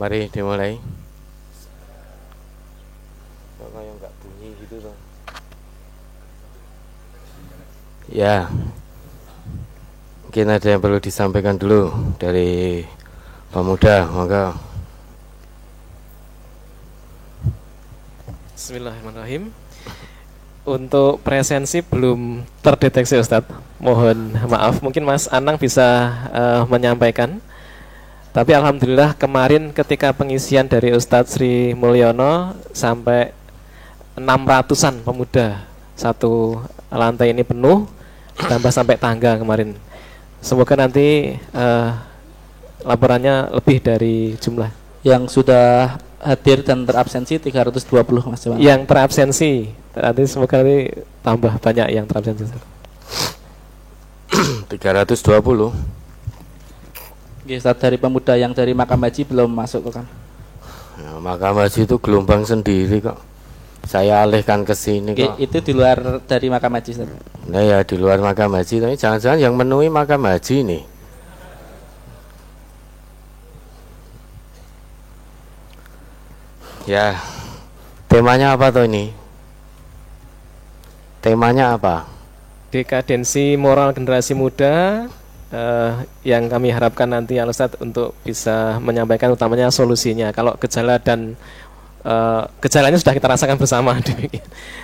Mari dimulai. Kok kayak nggak bunyi gitu dong. Ya, mungkin ada yang perlu disampaikan dulu dari pemuda, monggo. Bismillahirrahmanirrahim. Untuk presensi belum terdeteksi Ustadz. Mohon maaf, mungkin Mas Anang bisa menyampaikan. Tapi alhamdulillah kemarin ketika pengisian dari Ustadz Sri Mulyono sampai 600-an pemuda satu lantai ini penuh, tambah sampai tangga kemarin. Semoga nanti laporannya lebih dari jumlah yang sudah hadir dan terabsensi 320 Mas Jamal. Yang terabsensi nanti semoga nanti tambah banyak yang terabsensi. 320. Ustaz, dari pemuda yang dari Makam Haji belum masuk kan? Ya, Makam Haji itu gelombang sendiri kok. Saya alihkan ke sini kok. Itu di luar dari Makam Haji, Ustaz. Nah ya di luar Makam Haji, tapi jangan-jangan yang menuhi Makam Haji nih. Ya, temanya apa tuh ini? Temanya apa? Dekadensi moral generasi muda, yang kami harapkan nanti Al-Ustadz untuk bisa menyampaikan utamanya solusinya. Kalau gejala dan gejalanya sudah kita rasakan bersama.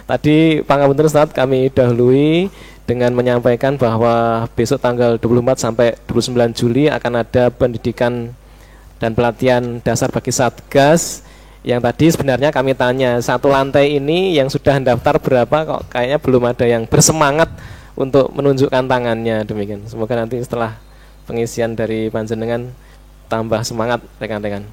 Tadi Pangapunten Ustadz kami dahului dengan menyampaikan bahwa besok tanggal 24 sampai 29 Juli akan ada pendidikan dan pelatihan dasar bagi Satgas. Yang tadi sebenarnya kami tanya, satu lantai ini yang sudah daftar berapa, kok kayaknya belum ada yang bersemangat untuk menunjukkan tangannya, demikian. Semoga nanti setelah pengisian dari panjenengan tambah semangat rekan-rekan.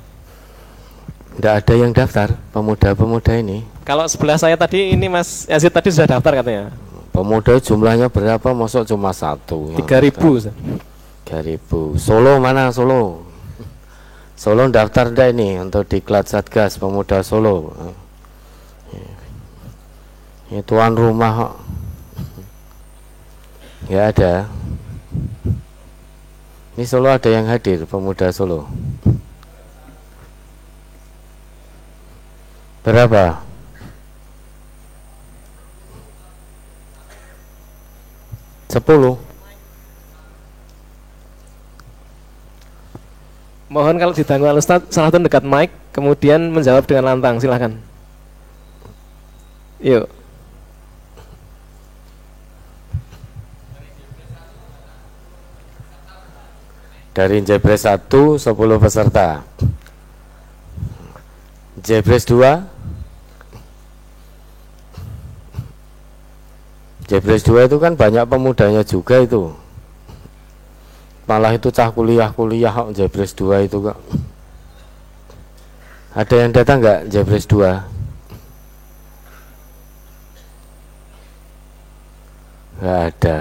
Tidak ada yang daftar pemuda-pemuda ini. Kalau sebelah saya tadi ini Mas Yazid tadi sudah daftar katanya. Pemuda jumlahnya berapa? Masuk cuma satu. 3.000. 3.000. Solo mana Solo? Solo daftar dah ini untuk diklat Satgas Pemuda Solo. Ini tuan rumah kok. Ya ada. Ini Solo ada yang hadir Pemuda Solo. Berapa? Sepuluh. Mohon kalau ditanggung Al-Ustadz salah satu dekat mic, kemudian menjawab dengan lantang, silahkan. Yuk. Dari Jebres 1 10 peserta. Jebres 2. Jebres 2 itu kan banyak pemudanya juga itu. Malah itu cah kuliah kok Jebres 2 itu kok. Ada yang datang nggak Jebres 2? Nggak ada.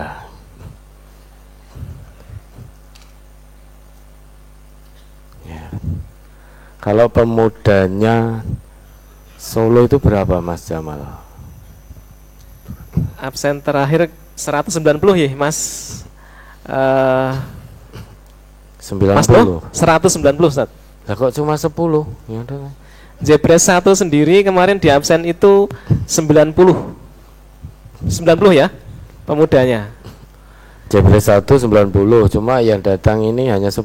Ya. Kalau pemudanya Solo itu berapa Mas Jamal? Absen terakhir 190 ya Mas. 90. Mas Loh, 190 Ustaz. Lah kok cuma 10? Ya udah. Jebres 1 sendiri kemarin di absen itu 90. 90 ya pemudanya. Jebres 1 90, cuma yang datang ini hanya 10.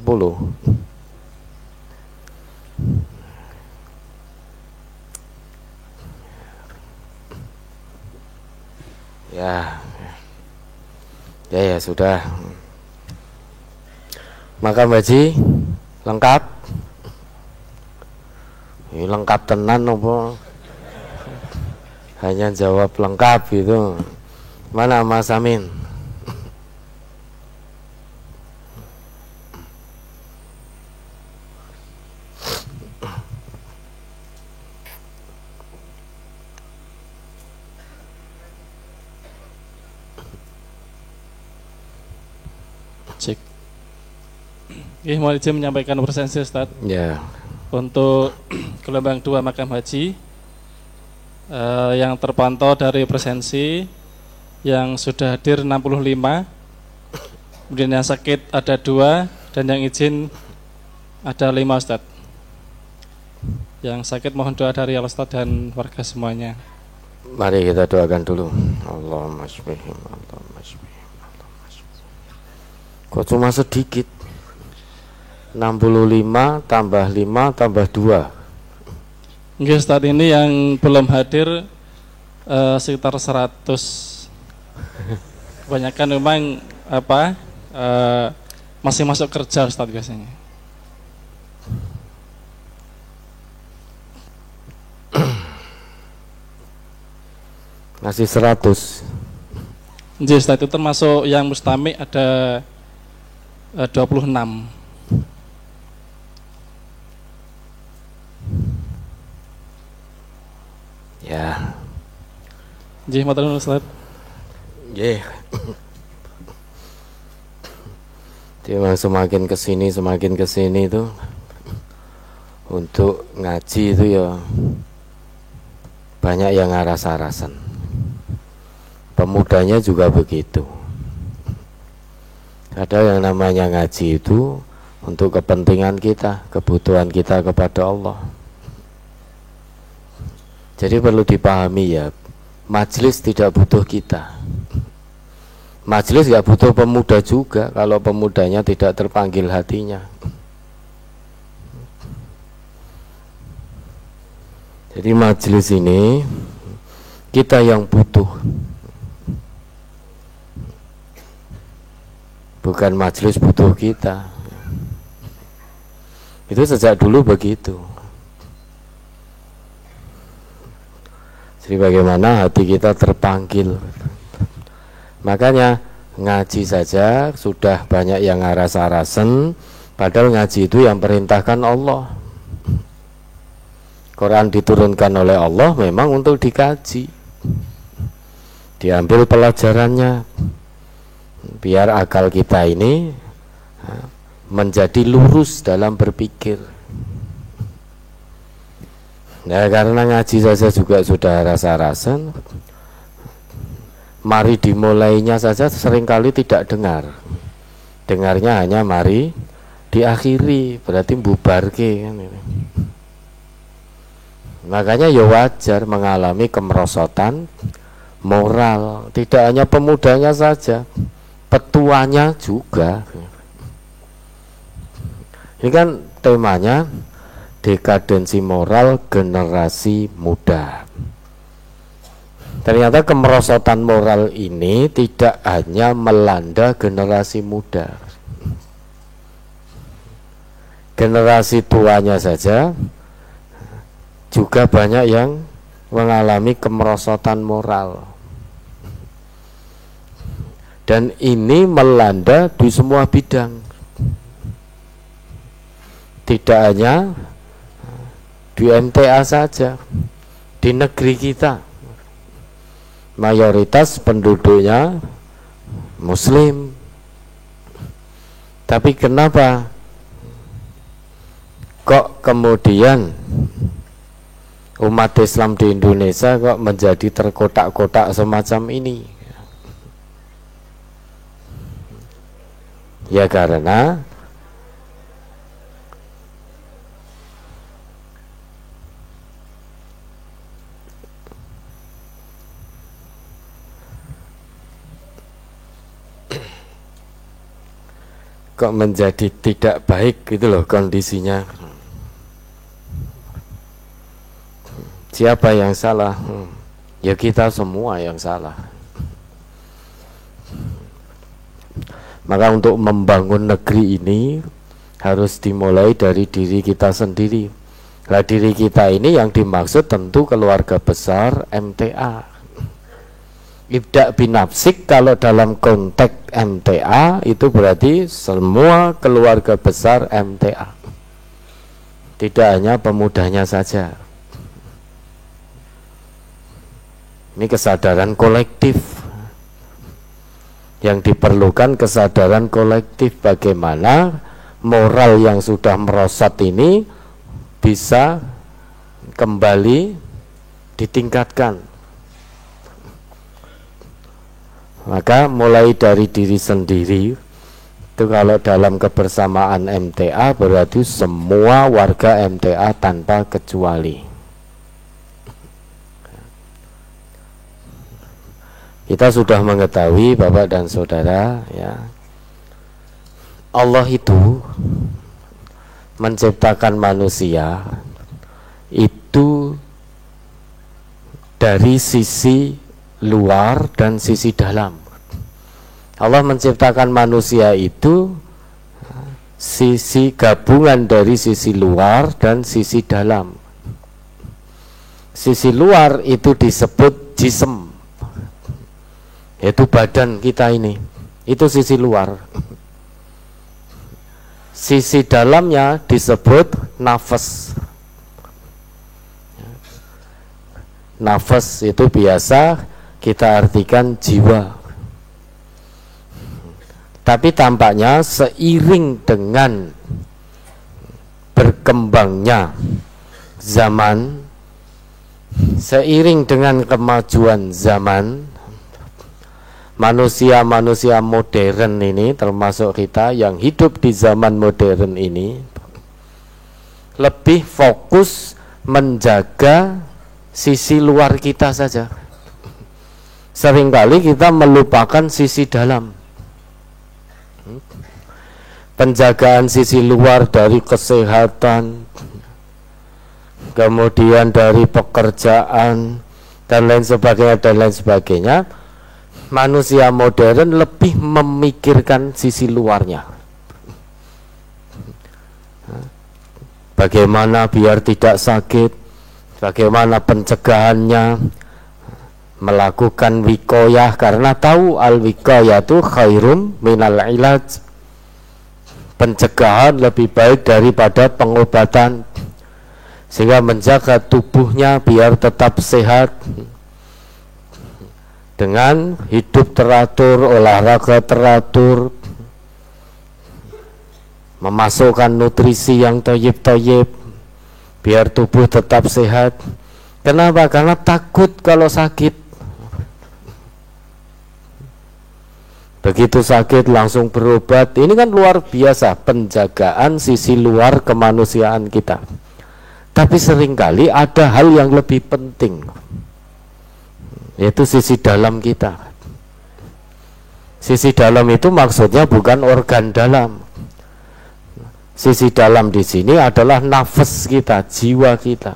Ya. Ya sudah. Makam Haji lengkap. Ini lengkap tenan apa? Hanya jawab lengkap gitu. Mana Mas Amin? Cek. Mohon izin menyampaikan presensi Ustaz. Ya. Untuk gelombang 2 Makam Haji yang terpantau dari presensi yang sudah hadir 65, kemudian yang sakit ada 2 dan yang izin ada 5 Ustaz. Yang sakit mohon doa dari Al Ustadz dan warga semuanya. Mari kita doakan dulu. Allahumma shfihim, Allahumma shfihim, Allahumma shfihim. Kok cuma sedikit? 65 tambah 5 tambah 2. Nggih, Ustadz, ini yang belum hadir sekitar 100. Kebanyakan memang masih masuk kerja, Ustadz, biasanya. Masih 100. Nggih, Ustadz, itu termasuk yang mustami ada 26. Ya. Nggih, matur nuwun, Ustadz. Nggih. Memang semakin kesini itu untuk ngaji itu ya banyak yang aras-arasan. Pemudanya juga begitu. Ada yang namanya ngaji itu untuk kepentingan kita, kebutuhan kita kepada Allah. Jadi perlu dipahami ya, majelis tidak butuh kita. Majelis gak butuh pemuda juga kalau pemudanya tidak terpanggil hatinya. Jadi majelis ini kita yang butuh, bukan majelis butuh kita. Itu sejak dulu begitu. Jadi bagaimana hati kita terpanggil. Makanya ngaji saja sudah banyak yang aras-arasen, padahal ngaji itu yang perintahkan Allah. Quran diturunkan oleh Allah memang untuk dikaji, diambil pelajarannya, biar akal kita ini menjadi lurus dalam berpikir. Nah, karena ngaji saja juga sudah rasa-rasan, mari dimulainya saja seringkali tidak dengar. Dengarnya hanya mari diakhiri, berarti bubarke kan ini. Makanya ya wajar mengalami kemerosotan moral, tidak hanya pemudanya saja, petuanya juga. Ini kan temanya dekadensi moral generasi muda. Ternyata kemerosotan moral ini tidak hanya melanda generasi muda, generasi tuanya saja juga banyak yang mengalami kemerosotan moral. Dan ini melanda di semua bidang, tidak hanya di MTA saja, di negeri kita mayoritas penduduknya Muslim. Tapi kenapa kok kemudian umat Islam di Indonesia kok menjadi terkotak-kotak semacam ini? Ya karena kok menjadi tidak baik gitu loh kondisinya. Siapa yang salah? Ya kita semua yang salah. Maka untuk membangun negeri ini harus dimulai dari diri kita sendiri. Nah, diri kita ini yang dimaksud tentu keluarga besar MTA. Ibda binafsik kalau dalam konteks MTA itu berarti semua keluarga besar MTA, tidak hanya pemudanya saja. Ini kesadaran kolektif yang diperlukan, kesadaran kolektif bagaimana moral yang sudah merosot ini bisa kembali ditingkatkan. Maka mulai dari diri sendiri, Itu kalau dalam kebersamaan MTA berarti semua warga MTA tanpa kecuali. Kita sudah mengetahui Bapak dan Saudara, ya, Allah itu menciptakan manusia itu dari sisi luar dan sisi dalam. Allah menciptakan manusia itu sisi gabungan dari sisi luar dan sisi dalam. Sisi luar itu disebut jism, yaitu badan kita ini, itu sisi luar. Sisi dalamnya disebut nafas. Nafas itu biasa kita artikan jiwa. Tapi tampaknya seiring dengan berkembangnya zaman, seiring dengan kemajuan zaman, manusia-manusia modern ini, termasuk kita yang hidup di zaman modern ini, lebih fokus menjaga sisi luar kita saja. Seringkali kita melupakan sisi dalam. Penjagaan sisi luar dari kesehatan, kemudian dari pekerjaan, dan lain sebagainya, manusia modern lebih memikirkan sisi luarnya. Bagaimana biar tidak sakit, bagaimana pencegahannya, melakukan wikoyah, karena tahu al-wikoyah itu khairum minal ilaj. Pencegahan lebih baik daripada pengobatan, sehingga menjaga tubuhnya biar tetap sehat dengan hidup teratur, olahraga teratur, memasukkan nutrisi yang thayyib biar tubuh tetap sehat. Kenapa? Karena takut kalau sakit. Begitu sakit langsung berobat. Ini kan luar biasa penjagaan sisi luar kemanusiaan kita. Tapi seringkali ada hal yang lebih penting, yaitu sisi dalam kita. Sisi dalam itu maksudnya bukan organ dalam. Sisi dalam di sini adalah nafas kita, jiwa kita.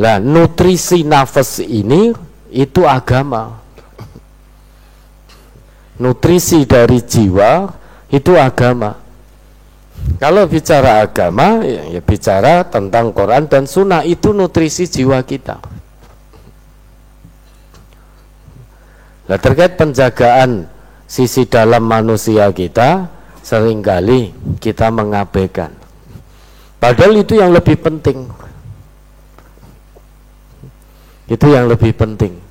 Lah, nutrisi nafas ini itu agama. Nutrisi dari jiwa itu agama. Kalau bicara agama, ya bicara tentang Quran dan Sunnah, itu nutrisi jiwa kita. Nah, terkait penjagaan sisi dalam manusia kita, seringkali kita mengabaikan. Padahal itu yang lebih penting. Itu yang lebih penting.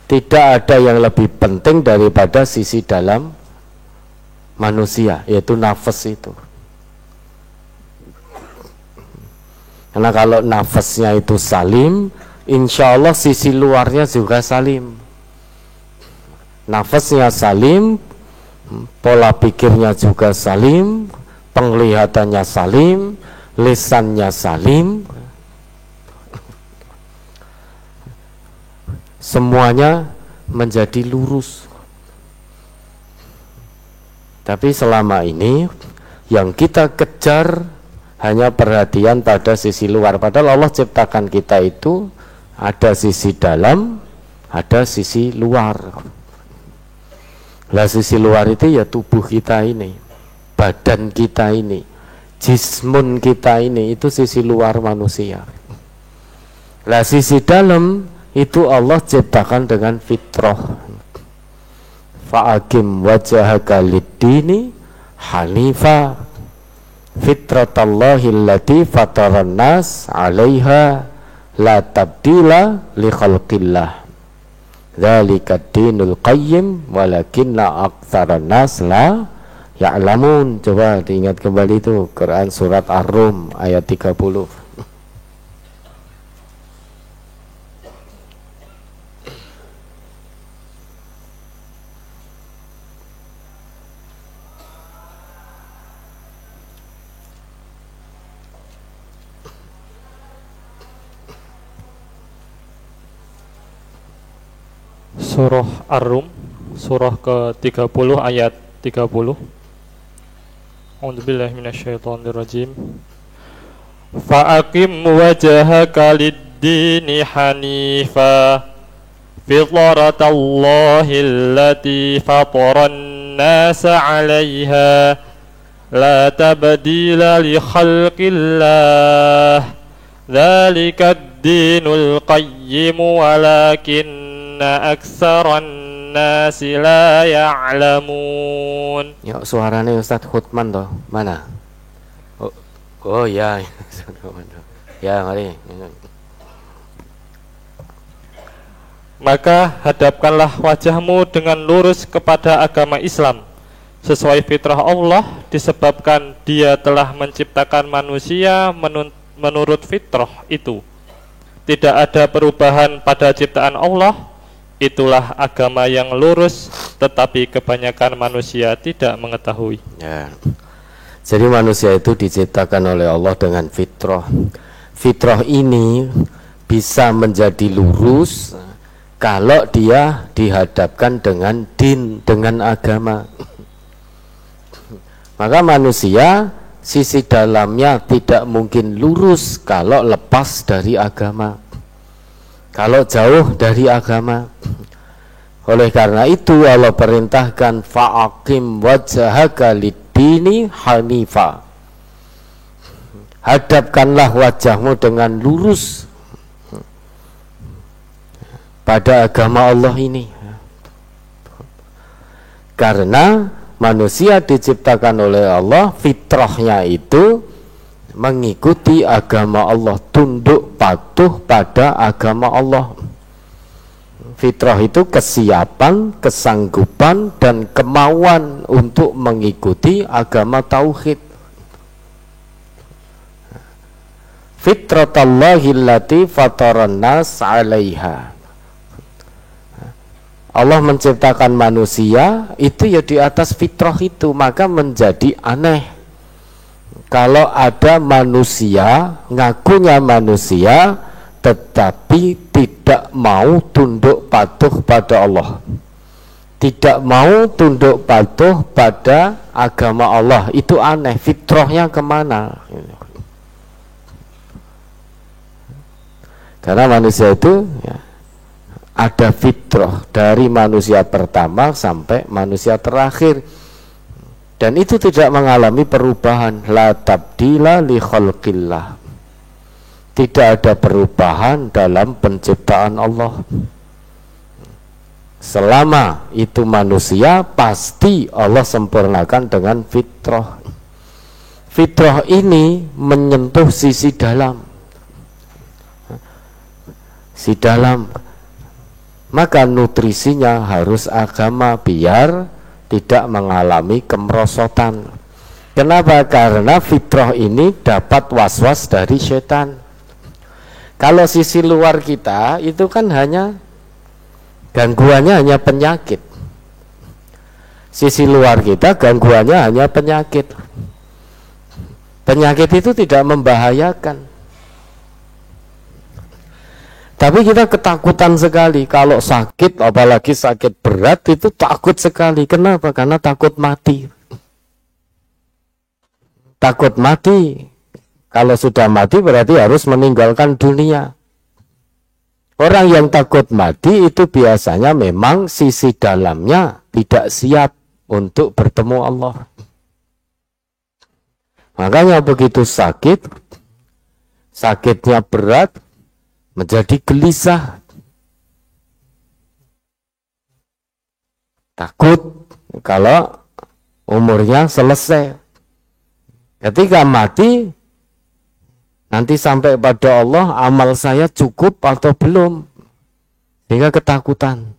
Tidak ada yang lebih penting daripada sisi dalam manusia, yaitu nafas itu. Karena kalau nafasnya itu salim, insya Allah sisi luarnya juga salim. Nafasnya salim, pola pikirnya juga salim, penglihatannya salim, lisannya salim, semuanya menjadi lurus. Tapi selama ini yang kita kejar hanya perhatian pada sisi luar. Padahal Allah ciptakan kita itu ada sisi dalam, ada sisi luar. Lah, sisi luar itu ya tubuh kita ini, badan kita ini, jismun kita ini, itu sisi luar manusia. Lah, sisi dalam itu Allah ciptakan dengan fitrah. Fa'akim wajhaka lid-dini hanifa fitratallahi allati fataran nas 'alaiha la tabdila li khalqillah dzalika ad-dinul qayyim walakinna aktsaran nas la ya'lamun. Coba diingat kembali itu Quran surat Ar-Rum ayat 30. surah Ar-Rum, surah ke-30 ayat 30. A'udzubillahi minasyaitonirrajim. Fa'aqim wajhaka lid-dini hanifa fitratallahi allati fataran nasa 'alaiha la tabdila li khalqillah dzalika ad-dinul qayyim walakinna aktsaran nasi la ya'lamun. Ya, suaranya Ustadz Hutman toh. Mana? Oh ya. Ya, mari. Maka hadapkanlah wajahmu dengan lurus kepada agama Islam sesuai fitrah Allah, disebabkan Dia telah menciptakan manusia menurut fitrah itu. Tidak ada perubahan pada ciptaan Allah. Itulah agama yang lurus, tetapi kebanyakan manusia tidak mengetahui. Ya. Jadi manusia itu diciptakan oleh Allah dengan fitrah. Fitrah ini bisa menjadi lurus kalau dia dihadapkan dengan din, dengan agama. Maka manusia sisi dalamnya tidak mungkin lurus kalau lepas dari agama, kalau jauh dari agama. Oleh karena itu Allah perintahkan fa'aqim wajhaka lid-dini hanifa. Hadapkanlah wajahmu dengan lurus pada agama Allah ini. Karena manusia diciptakan oleh Allah, fitrahnya itu mengikuti agama Allah, tunduk patuh pada agama Allah. Fitrah itu kesiapan, kesanggupan, dan kemauan untuk mengikuti agama tauhid. Fitratallahi allati fataran nas 'alaiha. Allah menciptakan manusia itu ya di atas fitrah itu, maka menjadi aneh kalau ada manusia ngakunya manusia tetapi tidak mau tunduk patuh pada Allah, tidak mau tunduk patuh pada agama Allah. Itu aneh, fitrahnya kemana? Karena manusia itu ya, ada fitrah dari manusia pertama sampai manusia terakhir, dan itu tidak mengalami perubahan. La tabdila li khalqillah. Tidak ada perubahan dalam penciptaan Allah. Selama itu manusia, pasti Allah sempurnakan dengan fitrah. Fitrah ini menyentuh sisi dalam. Si dalam. Maka nutrisinya harus agama biar tidak mengalami kemerosotan. Kenapa? Karena fitrah ini dapat was-was dari setan. Kalau sisi luar kita itu kan hanya gangguannya hanya penyakit. Sisi luar kita gangguannya hanya penyakit. Penyakit itu tidak membahayakan. Tapi kita ketakutan sekali kalau sakit, apalagi sakit berat itu takut sekali. Kenapa? Karena takut mati. Takut mati. Kalau sudah mati berarti harus meninggalkan dunia. Orang yang takut mati itu biasanya memang sisi dalamnya tidak siap untuk bertemu Allah. Makanya begitu sakit, sakitnya berat, menjadi gelisah, takut kalau umurnya selesai. Ketika mati, nanti sampai pada Allah, amal saya cukup atau belum, sehingga ketakutan.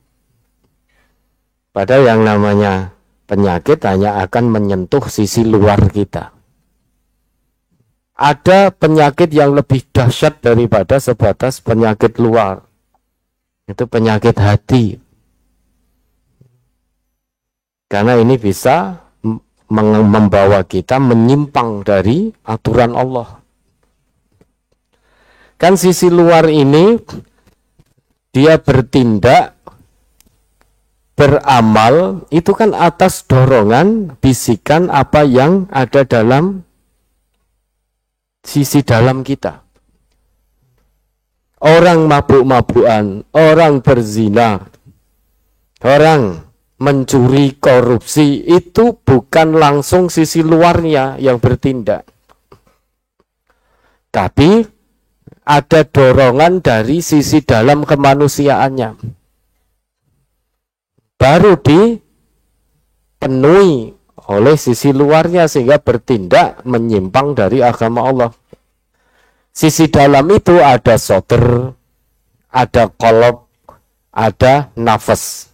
Padahal yang namanya penyakit hanya akan menyentuh sisi luar kita. Ada penyakit yang lebih dahsyat daripada sebatas penyakit luar. Itu penyakit hati. Karena ini bisa membawa kita menyimpang dari aturan Allah. Kan sisi luar ini dia bertindak beramal itu kan atas dorongan bisikan apa yang ada dalam sisi dalam kita. Orang mabuk-mabukan, orang berzina, orang mencuri, korupsi, itu bukan langsung sisi luarnya yang bertindak. Tapi ada dorongan dari sisi dalam kemanusiaannya. Baru dipenuhi oleh sisi luarnya sehingga bertindak menyimpang dari agama Allah. Sisi dalam itu ada soter, ada kolab, ada nafas.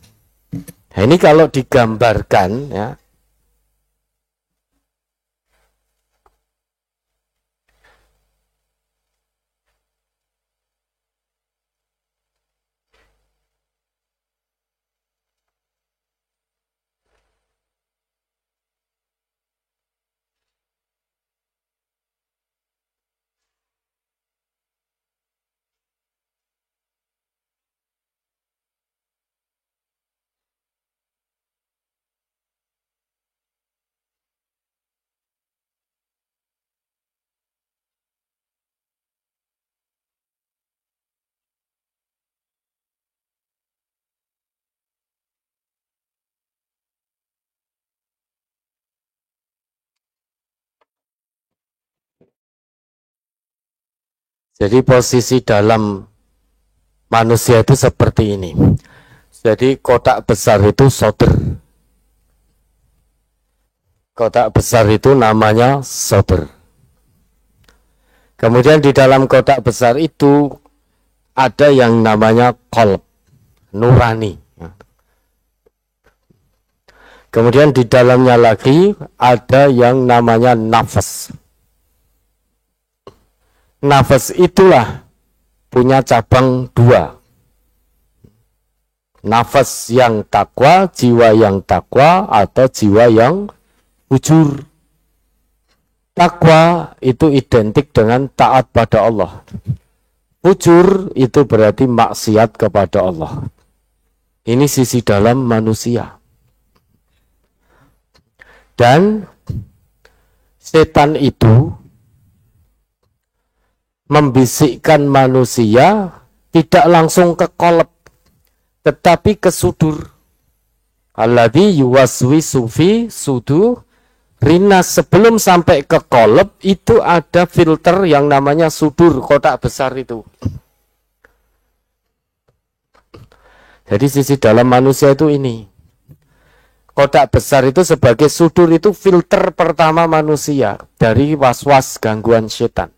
Nah, ini kalau digambarkan ya, jadi posisi dalam manusia itu seperti ini. Jadi kotak besar itu soter. Kotak besar itu namanya soter. Kemudian di dalam kotak besar itu ada yang namanya qalb, nurani. Kemudian di dalamnya lagi ada yang namanya nafas. Nafas itulah punya cabang dua. Nafas yang takwa, jiwa yang takwa, atau jiwa yang fujur. Takwa itu identik dengan taat pada Allah. Fujur itu berarti maksiat kepada Allah. Ini sisi dalam manusia. Dan setan itu membisikkan manusia tidak langsung ke qalb, tetapi ke sudur. Alladzi yuwaswisu fi sudur rinas. Sebelum sampai ke qalb itu ada filter yang namanya sudur, kotak besar itu. Jadi sisi dalam manusia itu ini. Kotak besar itu sebagai sudur, itu filter pertama manusia dari was-was gangguan setan.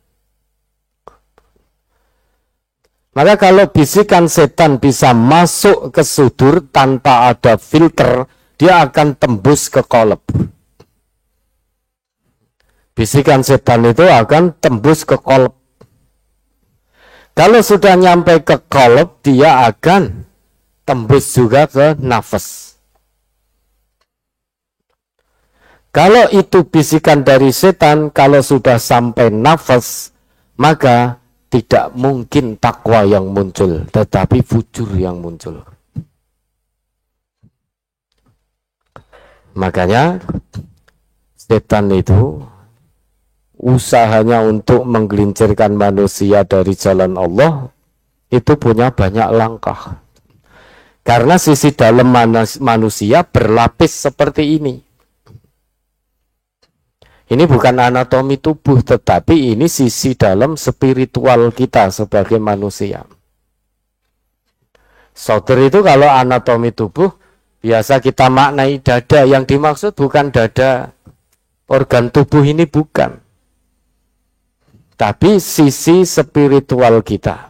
Maka kalau bisikan setan bisa masuk ke sudur tanpa ada filter, dia akan tembus ke qalb. Bisikan setan itu akan tembus ke qalb. Kalau sudah nyampe ke qalb, dia akan tembus juga ke nafas. Kalau itu bisikan dari setan, kalau sudah sampai nafas, maka tidak mungkin takwa yang muncul, tetapi fujur yang muncul. Makanya setan itu usahanya untuk menggelincirkan manusia dari jalan Allah itu punya banyak langkah. Karena sisi dalam manusia berlapis seperti ini. Ini bukan anatomi tubuh, tetapi ini sisi dalam spiritual kita sebagai manusia. Soter itu kalau anatomi tubuh, biasa kita maknai dada. Yang dimaksud bukan dada, organ tubuh ini bukan. Tapi sisi spiritual kita.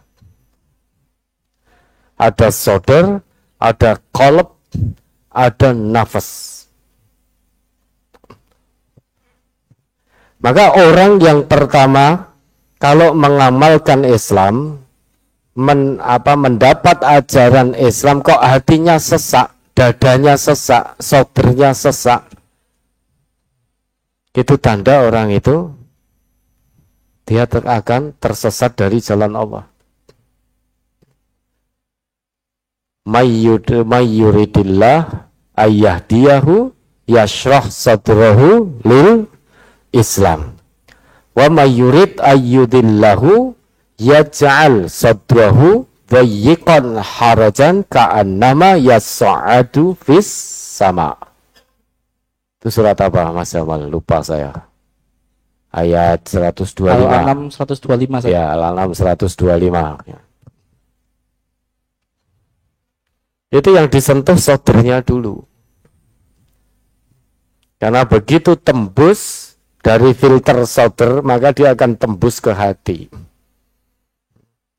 Ada soter, ada qalb, ada nafas. Maka orang yang pertama kalau mengamalkan Islam, mendapat ajaran Islam kok hatinya sesak, dadanya sesak, sodernya sesak, itu tanda orang itu dia akan tersesat dari jalan Allah. mayyuridillah ayyahdiyahu yashrah sadrahu lil Islam wa mayyurid ayyudillahu yaj'al sadrahu dayyiqan harajan ka'annama yas'adu fis sama. Itu surat apa Mas Jamal? Lupa saya. Ayat 125. Al-An'am 125 saya. Ya, Al-An'am 125. Ya. Itu yang disentuh sodernya dulu. Karena begitu tembus dari filter soder, maka dia akan tembus ke hati.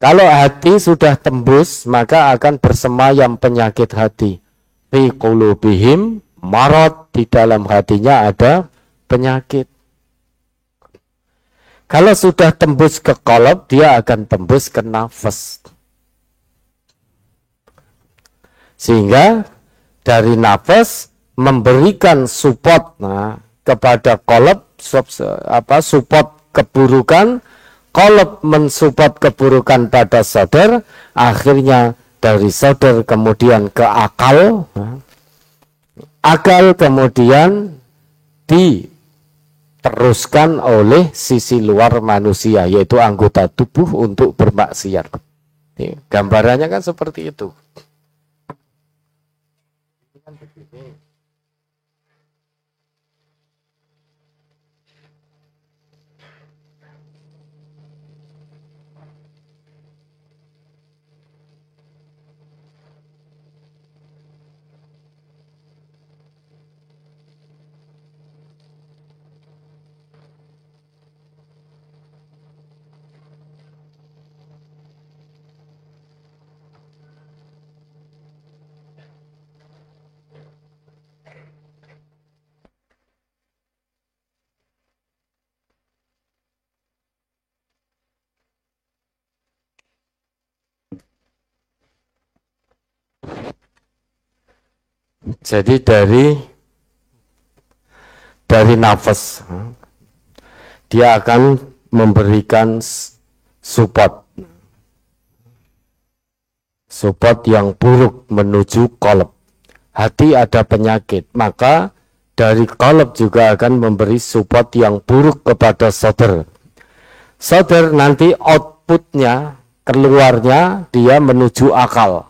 Kalau hati sudah tembus, maka akan bersemayam penyakit hati. Fi qulubihim marad, di dalam hatinya ada penyakit. Kalau sudah tembus ke qalb, dia akan tembus ke nafas. Sehingga dari nafas memberikan support kepada qalb, support keburukan, qalb mensupport keburukan pada sadar, akhirnya dari sadar kemudian ke akal, akal kemudian diteruskan oleh sisi luar manusia, yaitu anggota tubuh untuk bermaksiat. Gambarannya kan seperti itu. Jadi dari nafas dia akan memberikan support yang buruk menuju qalb. Hati ada penyakit, maka dari qalb juga akan memberi support yang buruk kepada sadar. Sadar nanti outputnya, keluarnya dia menuju akal.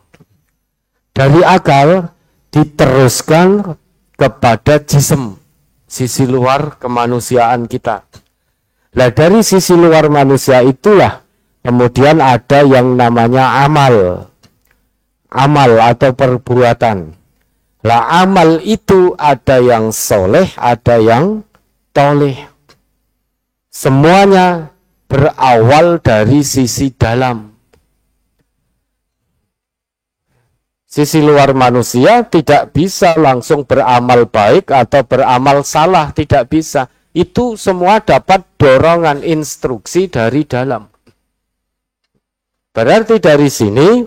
Dari akal diteruskan kepada jism, sisi luar kemanusiaan kita. Nah, dari sisi luar manusia itulah kemudian ada yang namanya amal atau perbuatan. Lah, amal itu ada yang soleh, ada yang toleh. Semuanya berawal dari sisi dalam. Sisi luar manusia tidak bisa langsung beramal baik atau beramal salah, tidak bisa. Itu semua dapat dorongan instruksi dari dalam. Berarti dari sini,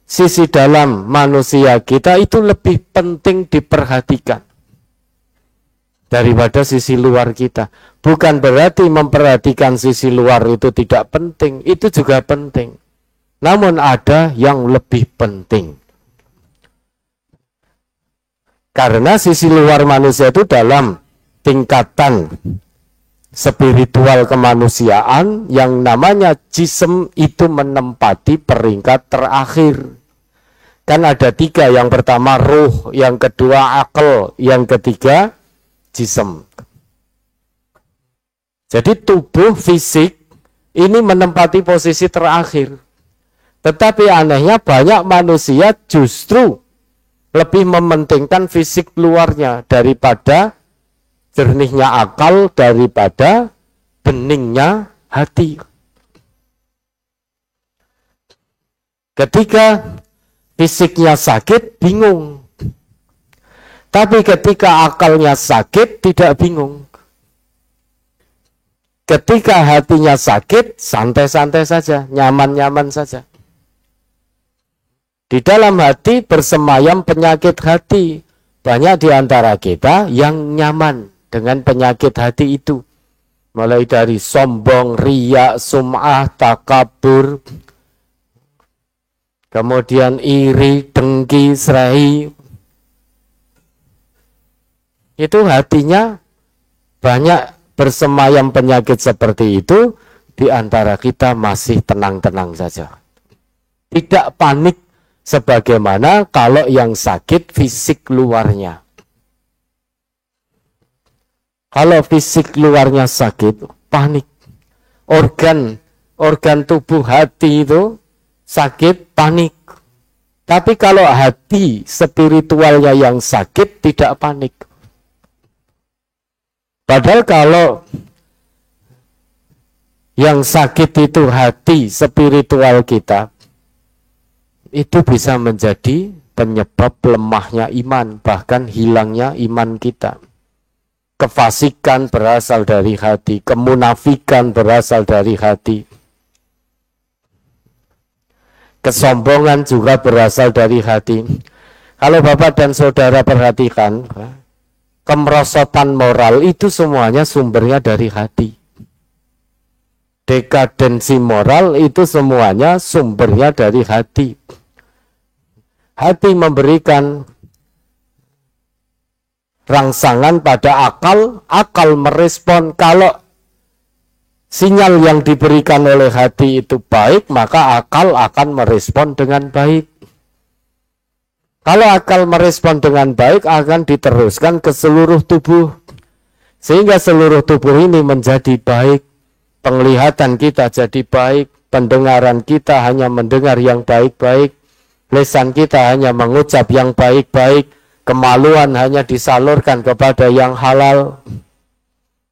sisi dalam manusia kita itu lebih penting diperhatikan daripada sisi luar kita. Bukan berarti memperhatikan sisi luar itu tidak penting, itu juga penting. Namun ada yang lebih penting. Karena sisi luar manusia itu dalam tingkatan spiritual kemanusiaan yang namanya jism itu menempati peringkat terakhir. Kan ada 3, yang pertama ruh, yang kedua akal, yang ketiga jism. Jadi tubuh fisik ini menempati posisi terakhir. Tetapi anehnya banyak manusia justru lebih mementingkan fisik luarnya daripada jernihnya akal, daripada beningnya hati. Ketika fisiknya sakit, bingung. Tapi ketika akalnya sakit, tidak bingung. Ketika hatinya sakit, santai-santai saja, nyaman-nyaman saja. Di dalam hati bersemayam penyakit hati. Banyak di antara kita yang nyaman dengan penyakit hati itu. Mulai dari sombong, riya, sum'ah, takabur. kemudian iri, dengki, serai. Itu hatinya banyak bersemayam penyakit seperti itu, di antara kita masih tenang-tenang saja. Tidak panik sebagaimana kalau yang sakit fisik luarnya. Kalau fisik luarnya sakit, panik. Organ tubuh hati itu sakit, panik. Tapi kalau hati spiritualnya yang sakit, tidak panik. Padahal kalau yang sakit itu hati spiritual kita, itu bisa menjadi penyebab lemahnya iman, bahkan hilangnya iman kita. Kefasikan berasal dari hati, kemunafikan berasal dari hati. Kesombongan juga berasal dari hati. Kalau Bapak dan Saudara perhatikan, kemerosotan moral itu semuanya sumbernya dari hati. Dekadensi moral itu semuanya sumbernya dari hati. Hati memberikan rangsangan pada akal, akal merespon. Kalau sinyal yang diberikan oleh hati itu baik, maka akal akan merespon dengan baik. Kalau akal merespon dengan baik, akan diteruskan ke seluruh tubuh, sehingga seluruh tubuh ini menjadi baik. Penglihatan kita jadi baik, pendengaran kita hanya mendengar yang baik-baik, lisan kita hanya mengucap yang baik-baik, kemaluan hanya disalurkan kepada yang halal,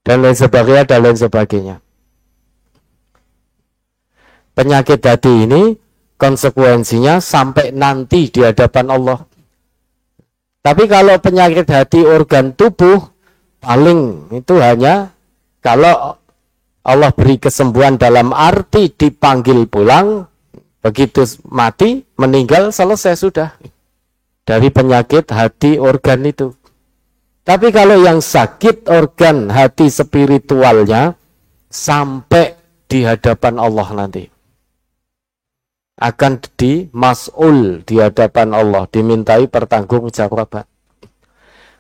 dan lain sebagainya, dan lain sebagainya. Penyakit hati ini konsekuensinya sampai nanti di hadapan Allah. Tapi kalau penyakit hati organ tubuh, paling itu hanya kalau Allah beri kesembuhan dalam arti dipanggil pulang, begitu mati, meninggal, selesai sudah. Dari penyakit hati organ itu. Tapi kalau yang sakit organ hati spiritualnya, sampai di hadapan Allah nanti. Akan mas'ul di hadapan Allah, dimintai pertanggungjawaban.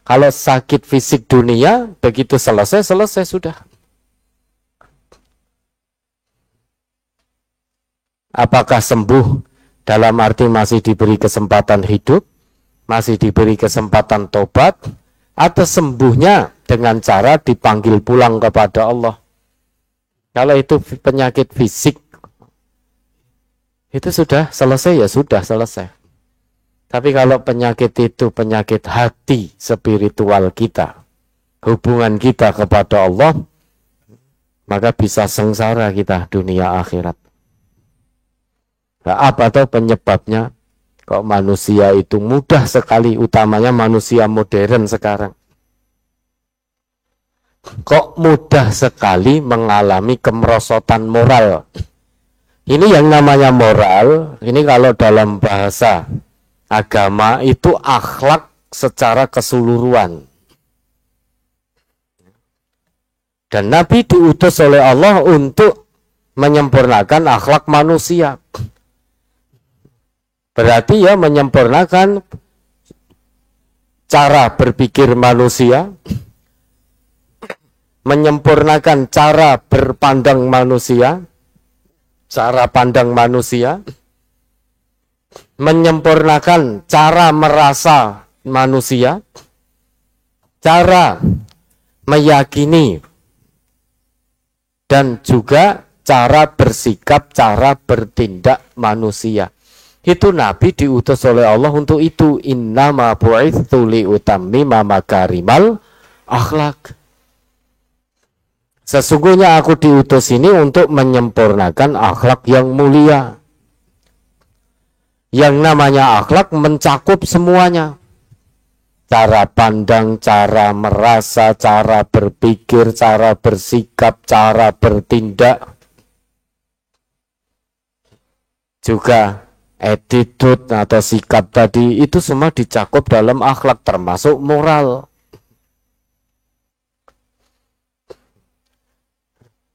Kalau sakit fisik dunia, begitu selesai sudah. Apakah sembuh dalam arti masih diberi kesempatan hidup, masih diberi kesempatan tobat, atau sembuhnya dengan cara dipanggil pulang kepada Allah? Kalau itu penyakit fisik, itu sudah selesai, ya sudah selesai. Tapi kalau penyakit itu penyakit hati spiritual kita, hubungan kita kepada Allah, maka bisa sengsara kita dunia akhirat. Nah, apa tahu penyebabnya? Kok manusia itu mudah sekali, utamanya manusia modern sekarang. Kok mudah sekali mengalami kemerosotan moral. Ini yang namanya moral, ini kalau dalam bahasa agama itu akhlak secara keseluruhan. Dan Nabi diutus oleh Allah untuk menyempurnakan akhlak manusia. Berarti ya menyempurnakan cara berpikir manusia, menyempurnakan cara berpandang manusia, cara pandang manusia, menyempurnakan cara merasa manusia, cara meyakini, dan juga cara bersikap, cara bertindak manusia. Itu Nabi diutus oleh Allah untuk itu. Innama bu'itsu liutammima makarimal akhlak. Sesungguhnya aku diutus ini untuk menyempurnakan akhlak yang mulia. Yang namanya akhlak mencakup semuanya. Cara pandang, cara merasa, cara berpikir, cara bersikap, cara bertindak. Juga attitude atau sikap tadi, itu semua dicakup dalam akhlak, termasuk moral.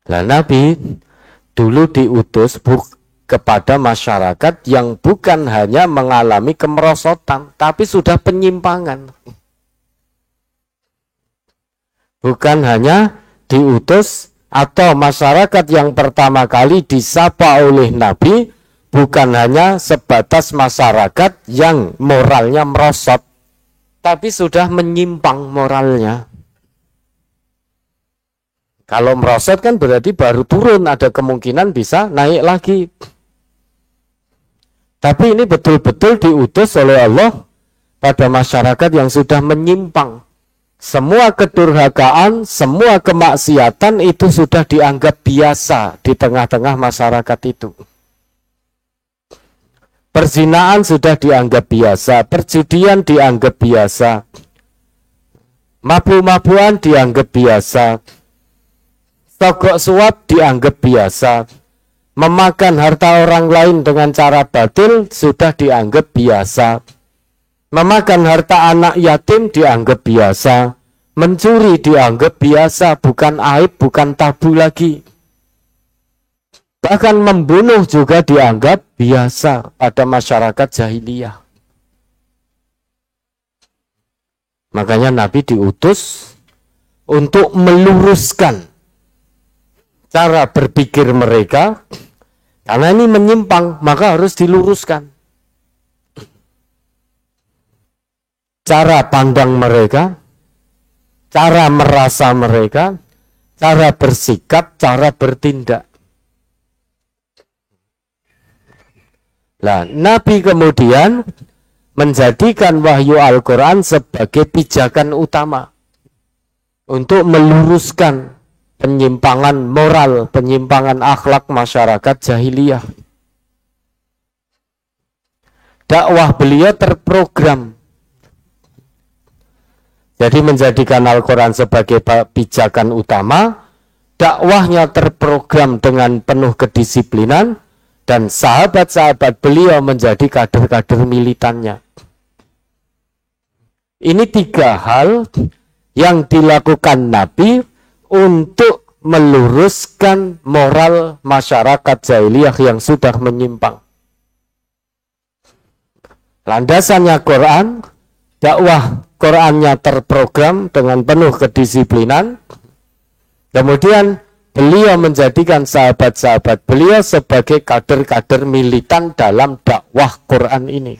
Nah, Nabi dulu diutus kepada masyarakat yang bukan hanya mengalami kemerosotan, tapi sudah penyimpangan. Bukan hanya diutus atau masyarakat yang pertama kali disapa oleh Nabi, bukan hanya sebatas masyarakat yang moralnya merosot, tapi sudah menyimpang moralnya. Kalau merosot kan berarti baru turun, ada kemungkinan bisa naik lagi. Tapi ini betul-betul diutus oleh Allah pada masyarakat yang sudah menyimpang. Semua kedurhakaan, semua kemaksiatan itu sudah dianggap biasa di tengah-tengah masyarakat itu. Perzinaan sudah dianggap biasa, perjudian dianggap biasa, mabuk-mabukan dianggap biasa, sogok suap dianggap biasa, memakan harta orang lain dengan cara batil sudah dianggap biasa, memakan harta anak yatim dianggap biasa, mencuri dianggap biasa, bukan aib, bukan tabu lagi. Bahkan membunuh juga dianggap biasa pada masyarakat jahiliyah. Makanya Nabi diutus untuk meluruskan cara berpikir mereka, karena ini menyimpang, maka harus diluruskan. Cara pandang mereka, cara merasa mereka, cara bersikap, cara bertindak. Nah, Nabi kemudian menjadikan wahyu Al-Quran sebagai pijakan utama untuk meluruskan penyimpangan moral, penyimpangan akhlak masyarakat jahiliyah. Dakwah beliau terprogram. Jadi menjadikan Al-Quran sebagai pijakan utama, dakwahnya terprogram dengan penuh kedisiplinan, dan sahabat-sahabat beliau menjadi kader-kader militannya. Ini 3 hal yang dilakukan Nabi untuk meluruskan moral masyarakat jahiliyah yang sudah menyimpang. Landasannya Quran, dakwah Qurannya terprogram dengan penuh kedisiplinan. Kemudian beliau menjadikan sahabat-sahabat beliau sebagai kader-kader militan dalam dakwah Quran ini.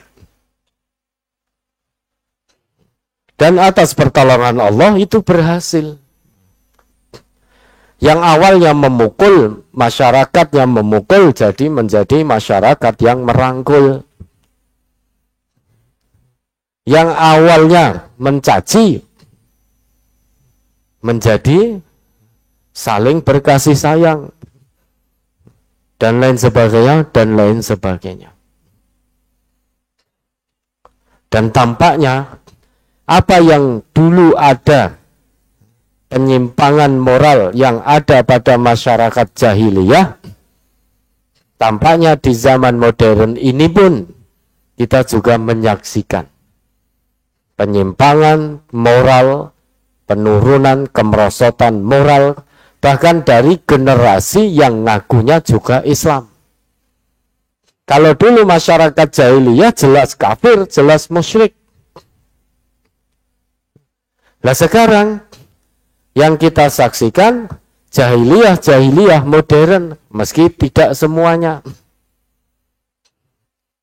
Dan atas pertolongan Allah itu berhasil. Yang awalnya memukul, masyarakat yang memukul jadi menjadi masyarakat yang merangkul. Yang awalnya mencaci menjadi saling berkasih sayang, dan lain sebagainya, dan lain sebagainya. Dan tampaknya apa yang dulu ada, penyimpangan moral yang ada pada masyarakat jahiliyah, tampaknya di zaman modern ini pun kita juga menyaksikan penyimpangan moral, penurunan kemerosotan moral, bahkan dari generasi yang ngakunya juga Islam. Kalau dulu masyarakat jahiliyah jelas kafir, jelas musyrik. Nah sekarang yang kita saksikan jahiliyah modern, meski tidak semuanya.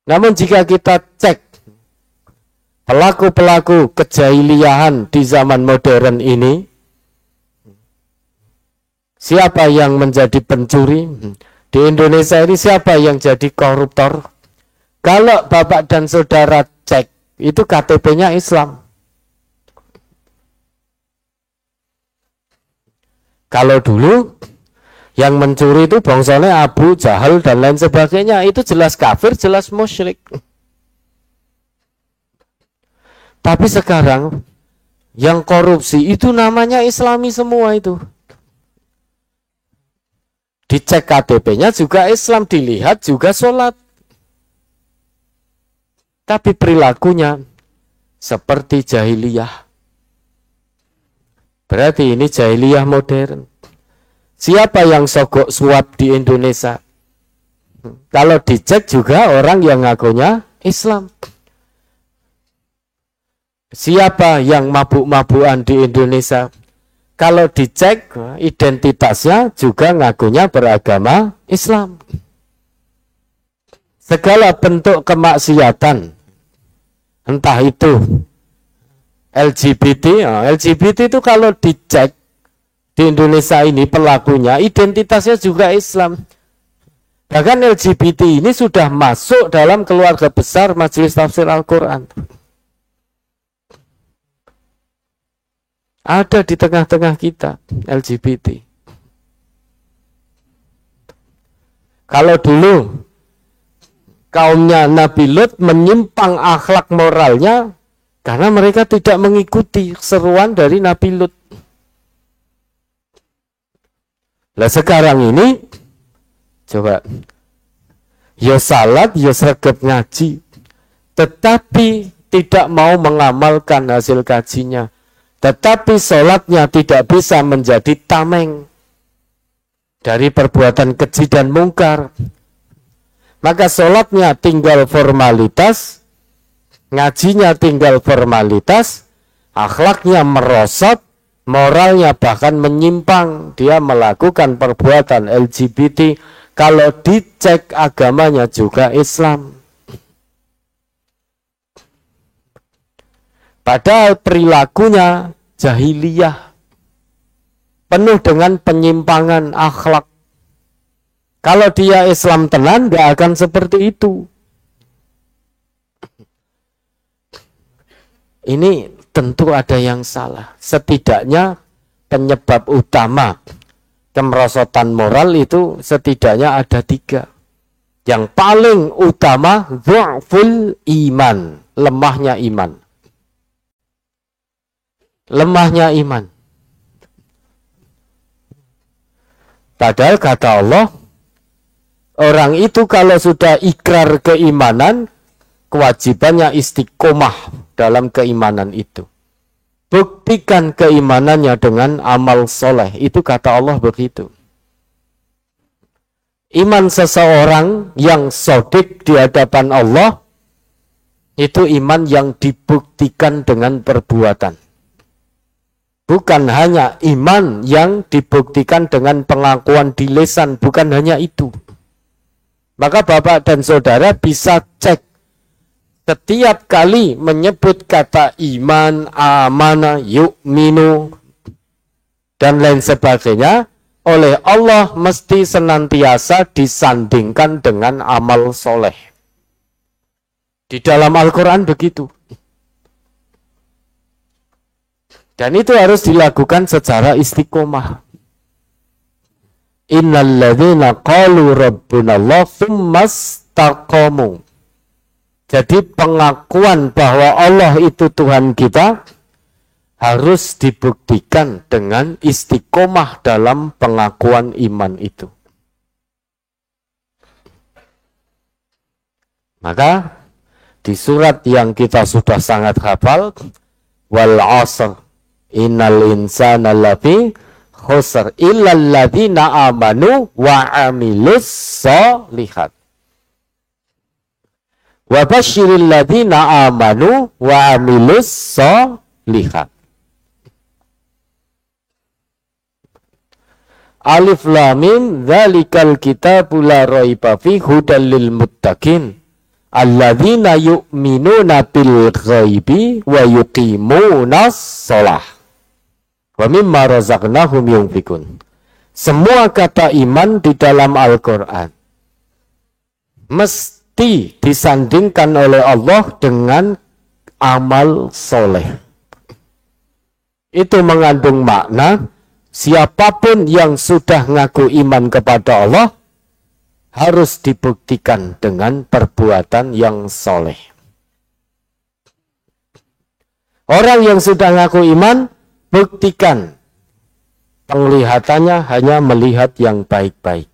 Namun jika kita cek pelaku-pelaku kejahiliyahan di zaman modern ini, siapa yang menjadi pencuri? Di Indonesia ini siapa yang jadi koruptor? Kalau bapak dan saudara cek, itu KTP-nya Islam. Kalau dulu yang mencuri itu bangsanya Abu Jahal dan lain sebagainya, itu jelas kafir, jelas musyrik. Tapi sekarang yang korupsi itu namanya Islami semua itu. Dicek KTP-nya juga Islam, dilihat juga sholat. Tapi perilakunya seperti jahiliyah. Berarti ini jahiliyah modern. Siapa yang sogok suap di Indonesia? Kalau dicek juga orang yang ngakunya Islam. Siapa yang mabuk-mabukan di Indonesia? Kalau dicek identitasnya juga ngakunya beragama Islam. Segala bentuk kemaksiatan, entah itu LGBT, LGBT itu kalau dicek di Indonesia ini pelakunya identitasnya juga Islam. Bahkan LGBT ini sudah masuk dalam keluarga besar Majelis Tafsir Al-Quran. Ada di tengah-tengah kita LGBT. Kalau dulu kaumnya Nabi Lut menyimpang akhlak moralnya karena mereka tidak mengikuti seruan dari Nabi Lut. Lah sekarang ini coba ya salat, ya sregep ngaji, tetapi tidak mau mengamalkan hasil kajinya. Tetapi sholatnya tidak bisa menjadi tameng dari perbuatan keji dan mungkar. Maka sholatnya tinggal formalitas, ngajinya tinggal formalitas, akhlaknya merosot, moralnya bahkan menyimpang. Dia melakukan perbuatan LGBT, kalau dicek agamanya juga Islam. Padahal perilakunya jahiliyah, penuh dengan penyimpangan akhlak. Kalau dia Islam tenan, gak akan seperti itu. Ini tentu ada yang salah. Setidaknya penyebab utama kemerosotan moral itu setidaknya ada 3. Yang paling utama, dhu'ful iman, lemahnya iman. Lemahnya iman. Padahal kata Allah, orang itu kalau sudah ikrar keimanan, kewajibannya istiqomah dalam keimanan itu. Buktikan keimanannya dengan amal soleh. Itu kata Allah begitu. Iman seseorang yang shodiq di hadapan Allah, itu iman yang dibuktikan dengan perbuatan. Bukan hanya iman yang dibuktikan dengan pengakuan di lisan, bukan hanya itu. Maka Bapak dan Saudara bisa cek setiap kali menyebut kata iman, amanah, yu'minu, dan lain sebagainya, oleh Allah mesti senantiasa disandingkan dengan amal soleh. Di dalam Al-Quran begitu. Dan itu harus dilakukan secara istiqomah. Innal ladzina qalu rabbunallah tsumastaqamu. Jadi pengakuan bahwa Allah itu Tuhan kita harus dibuktikan dengan istiqomah dalam pengakuan iman itu. Maka di surat yang kita sudah sangat hafal, wal 'asr innal insana lafi khusr illal ladzina amanu wa 'amilus sholihat. Wa basyiril ladzina amanu wa 'amilus sholihat. Alif lam mim dzalikal kitabu la raiba fihi hudal lil muttaqin alladzina yu'minuna bil ghaibi wa yuqimunas shalah wa mimma razaqnahum yunfikun. Semua kata iman di dalam Al-Quran mesti disandingkan oleh Allah dengan amal soleh. Itu mengandung makna siapapun yang sudah ngaku iman kepada Allah harus dibuktikan dengan perbuatan yang soleh. Orang yang sudah ngaku iman, buktikan penglihatannya hanya melihat yang baik-baik.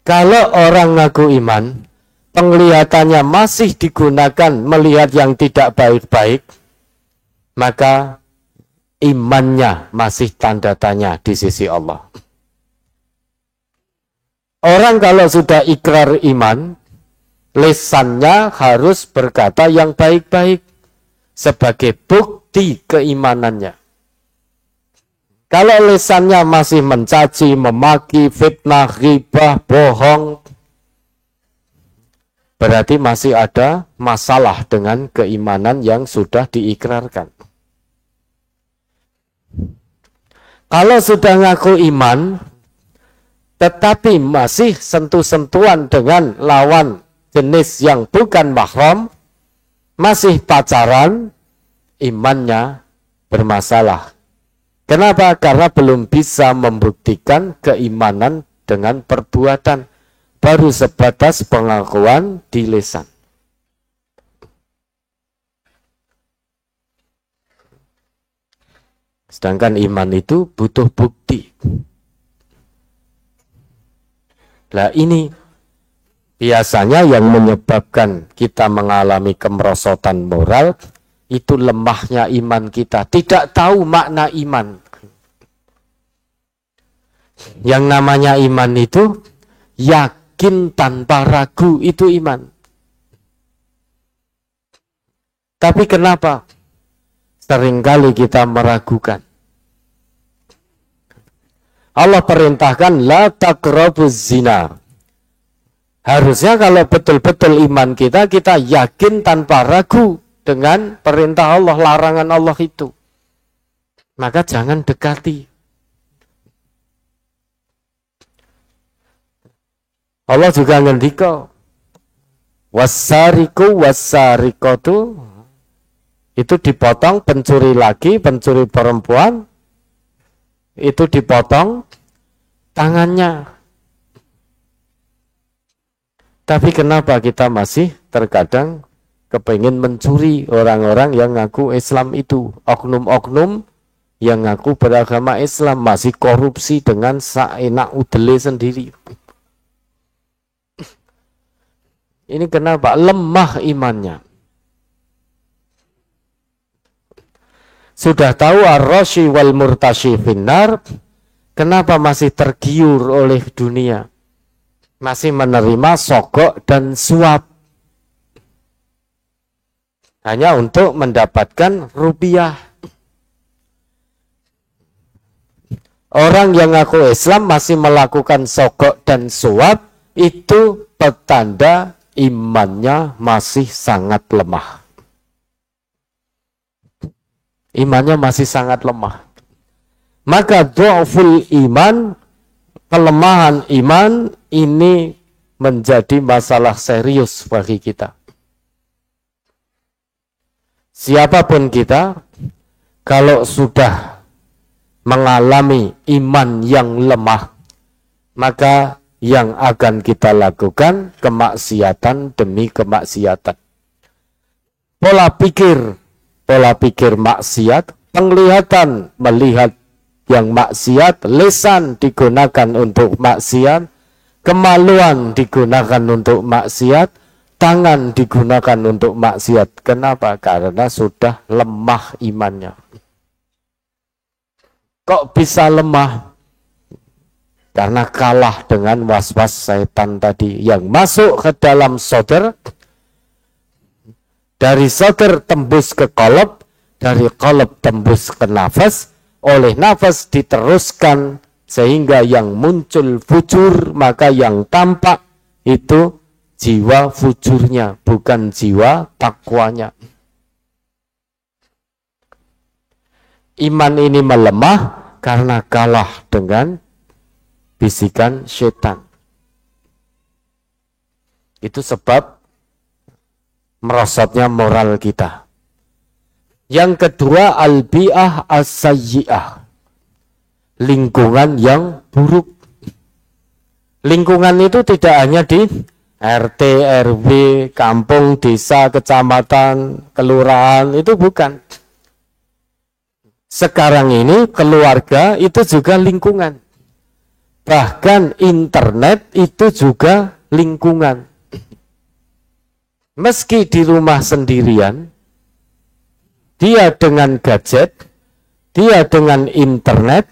Kalau orang ngaku iman, penglihatannya masih digunakan melihat yang tidak baik-baik, maka imannya masih tanda tanya di sisi Allah. Orang kalau sudah ikrar iman, lisannya harus berkata yang baik-baik sebagai bukti keimanannya. Kalau lisannya masih mencaci, memaki, fitnah, ghibah, bohong, berarti masih ada masalah dengan keimanan yang sudah diikrarkan. Kalau sudah ngaku iman, tetapi masih sentuh-sentuhan dengan lawan jenis yang bukan mahram, masih pacaran, imannya bermasalah. Kenapa? Karena belum bisa membuktikan keimanan dengan perbuatan, baru sebatas pengakuan di lisan. Sedangkan iman itu butuh bukti. Nah ini biasanya yang menyebabkan kita mengalami kemerosotan moral, itu lemahnya iman kita, tidak tahu makna iman. Yang namanya iman itu yakin tanpa ragu, itu iman. Tapi kenapa seringkali kita meragukan? Allah perintahkan la taqrabuz zina. Harusnya kalau betul-betul iman kita yakin tanpa ragu dengan perintah Allah, larangan Allah itu. Maka jangan dekati. Allah juga ngendika, wasariku wasarikotu, itu dipotong, pencuri laki, pencuri perempuan, itu dipotong tangannya. Tapi kenapa kita masih terkadang kepingin mencuri orang-orang yang ngaku Islam itu? Oknum-oknum yang ngaku beragama Islam masih korupsi dengan saenak udele sendiri. Ini kenapa? Lemah imannya. Sudah tahu ar-rashi wal murtashi finnar, kenapa masih tergiur oleh dunia? Masih menerima sogok dan suap. Hanya untuk mendapatkan rupiah. Orang yang ngaku Islam masih melakukan sogok dan suap, itu petanda imannya masih sangat lemah. Imannya masih sangat lemah. Maka du'ful iman, kelemahan iman ini menjadi masalah serius bagi kita. Siapapun kita, kalau sudah mengalami iman yang lemah, maka yang akan kita lakukan kemaksiatan demi kemaksiatan. Pola pikir maksiat, penglihatan melihat yang maksiat, lisan digunakan untuk maksiat, kemaluan digunakan untuk maksiat, tangan digunakan untuk maksiat. Kenapa? Karena sudah lemah imannya. Kok bisa lemah? Karena kalah dengan was-was setan tadi yang masuk ke dalam soder, dari soder tembus ke kolab, dari kolab tembus ke nafas, oleh nafas diteruskan sehingga yang muncul fujur, maka yang tampak itu jiwa fujurnya, bukan jiwa takwanya. Iman ini melemah karena kalah dengan bisikan setan. Itu sebab merosotnya moral kita. Yang kedua, al-bi'ah as-sayyi'ah, lingkungan yang buruk. Lingkungan itu tidak hanya di RT, RW, kampung, desa, kecamatan, kelurahan, itu bukan. Sekarang ini keluarga itu juga lingkungan. Bahkan internet itu juga lingkungan. Meski di rumah sendirian, dia dengan gadget, dia dengan internet,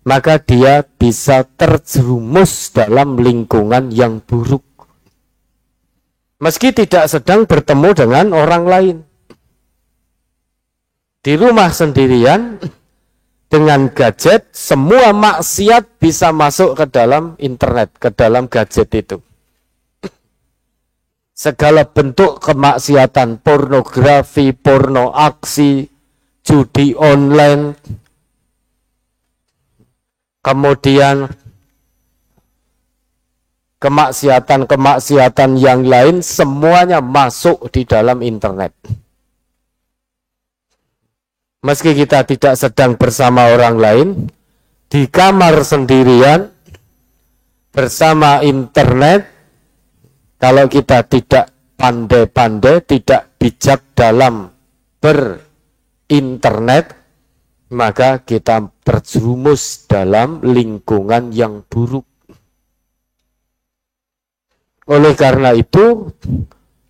maka dia bisa terjerumus dalam lingkungan yang buruk. Meski tidak sedang bertemu dengan orang lain. Di rumah sendirian, dengan gadget, semua maksiat bisa masuk ke dalam internet, ke dalam gadget itu. Segala bentuk kemaksiatan, pornografi, porno aksi, judi online, kemudian kemaksiatan yang lain, semuanya masuk di dalam internet. Meski kita tidak sedang bersama orang lain, di kamar sendirian, bersama internet, kalau kita tidak pandai-pandai, tidak bijak dalam berinternet, maka kita terjerumus dalam lingkungan yang buruk. Oleh karena itu,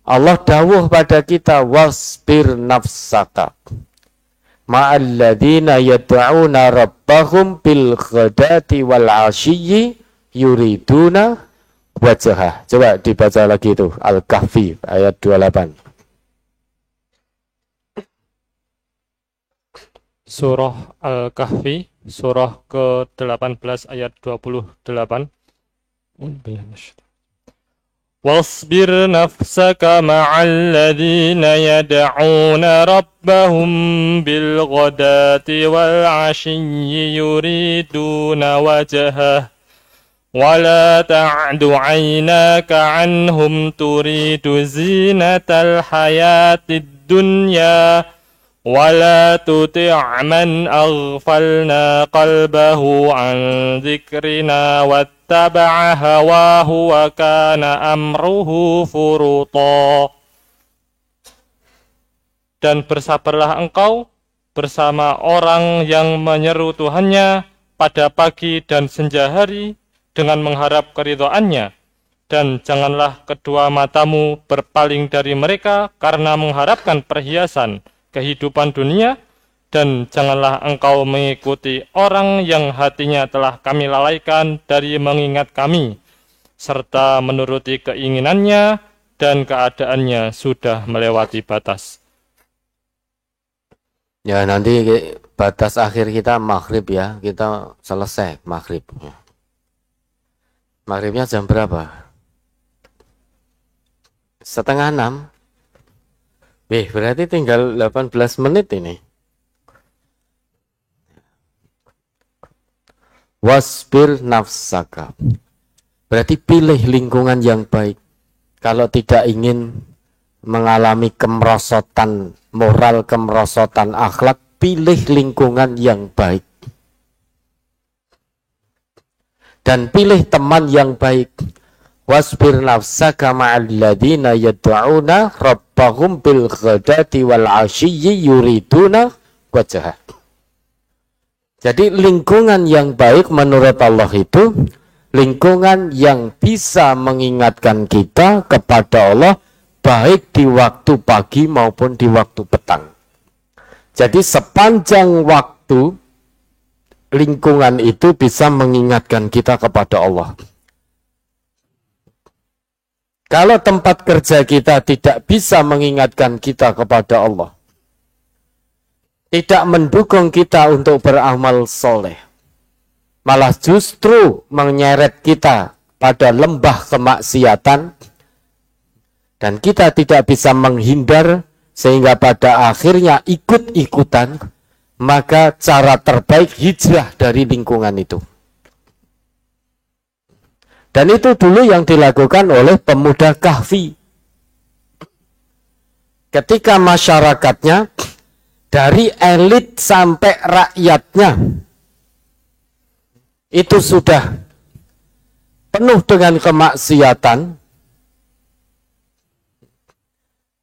Allah dawuh pada kita, wasbir nafsaka ma'alladzina yad'una rabbahum bil ghadati wal 'ashiyyi yuriduna wajhah. Coba dibaca lagi itu Al-Kahfi ayat 28. Surah Al-Kahfi, surah ke-18 ayat 28. واصبر نفسك مع الذين يدعون ربهم بالغداة والعشي يريدون وجهه ولا تعد عيناك عنهم تريد زينة الحياة الدنيا ولا تطع من أغفلنا قلبه عن ذكرنا واتبع هواه وكان أمره فرطا. Dan bersabarlah engkau bersama orang yang menyeru Tuhannya pada pagi dan senja hari dengan mengharap keridhaannya, dan janganlah kedua matamu berpaling dari mereka karena mengharapkan perhiasan kehidupan dunia, dan janganlah engkau mengikuti orang yang hatinya telah kami lalaikan dari mengingat kami, serta menuruti keinginannya dan keadaannya sudah melewati batas. Ya, nanti batas akhir kita maghrib ya, kita selesai maghrib. Maghribnya jam berapa? 5:30. Berarti tinggal 18 menit ini. Wasbir nafsaka. Berarti pilih lingkungan yang baik. Kalau tidak ingin mengalami kemerosotan moral, kemerosotan akhlak, pilih lingkungan yang baik. Dan pilih teman yang baik. Wasbir nafsaka ma'al ladzina yad'una rabbahum bil ghadati wal 'ashiyyi yuriduna wajhah. Jadi lingkungan yang baik menurut Allah itu lingkungan yang bisa mengingatkan kita kepada Allah baik di waktu pagi maupun di waktu petang. Jadi sepanjang waktu lingkungan itu bisa mengingatkan kita kepada Allah. Kalau tempat kerja kita tidak bisa mengingatkan kita kepada Allah, tidak mendukung kita untuk beramal soleh, malah justru menyeret kita pada lembah kemaksiatan, dan kita tidak bisa menghindar sehingga pada akhirnya ikut-ikutan, maka cara terbaik hijrah dari lingkungan itu. Dan itu dulu yang dilakukan oleh pemuda Kahfi. Ketika masyarakatnya, dari elit sampai rakyatnya, itu sudah penuh dengan kemaksiatan,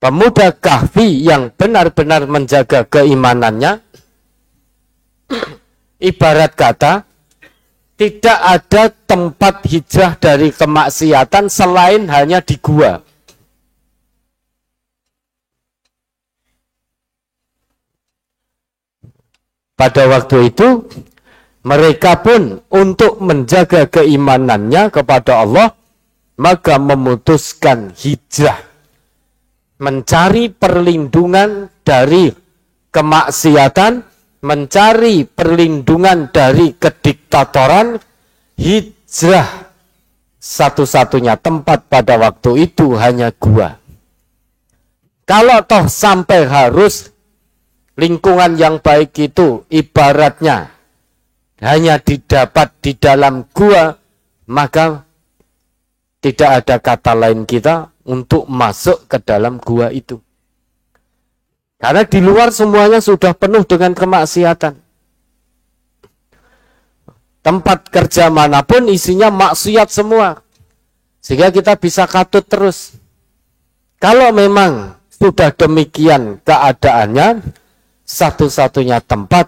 pemuda Kahfi yang benar-benar menjaga keimanannya, ibarat kata, tidak ada tempat hijrah dari kemaksiatan selain hanya di gua. Pada waktu itu, mereka pun untuk menjaga keimanannya kepada Allah, maka memutuskan hijrah, mencari perlindungan dari kemaksiatan, mencari perlindungan dari kediktatoran. Hijrah satu-satunya tempat pada waktu itu hanya gua. Kalau toh sampai harus lingkungan yang baik itu ibaratnya hanya didapat di dalam gua, maka tidak ada kata lain kita untuk masuk ke dalam gua itu. Karena di luar semuanya sudah penuh dengan kemaksiatan. Tempat kerja manapun isinya maksiat semua. Sehingga kita bisa katut terus. Kalau memang sudah demikian keadaannya, satu-satunya tempat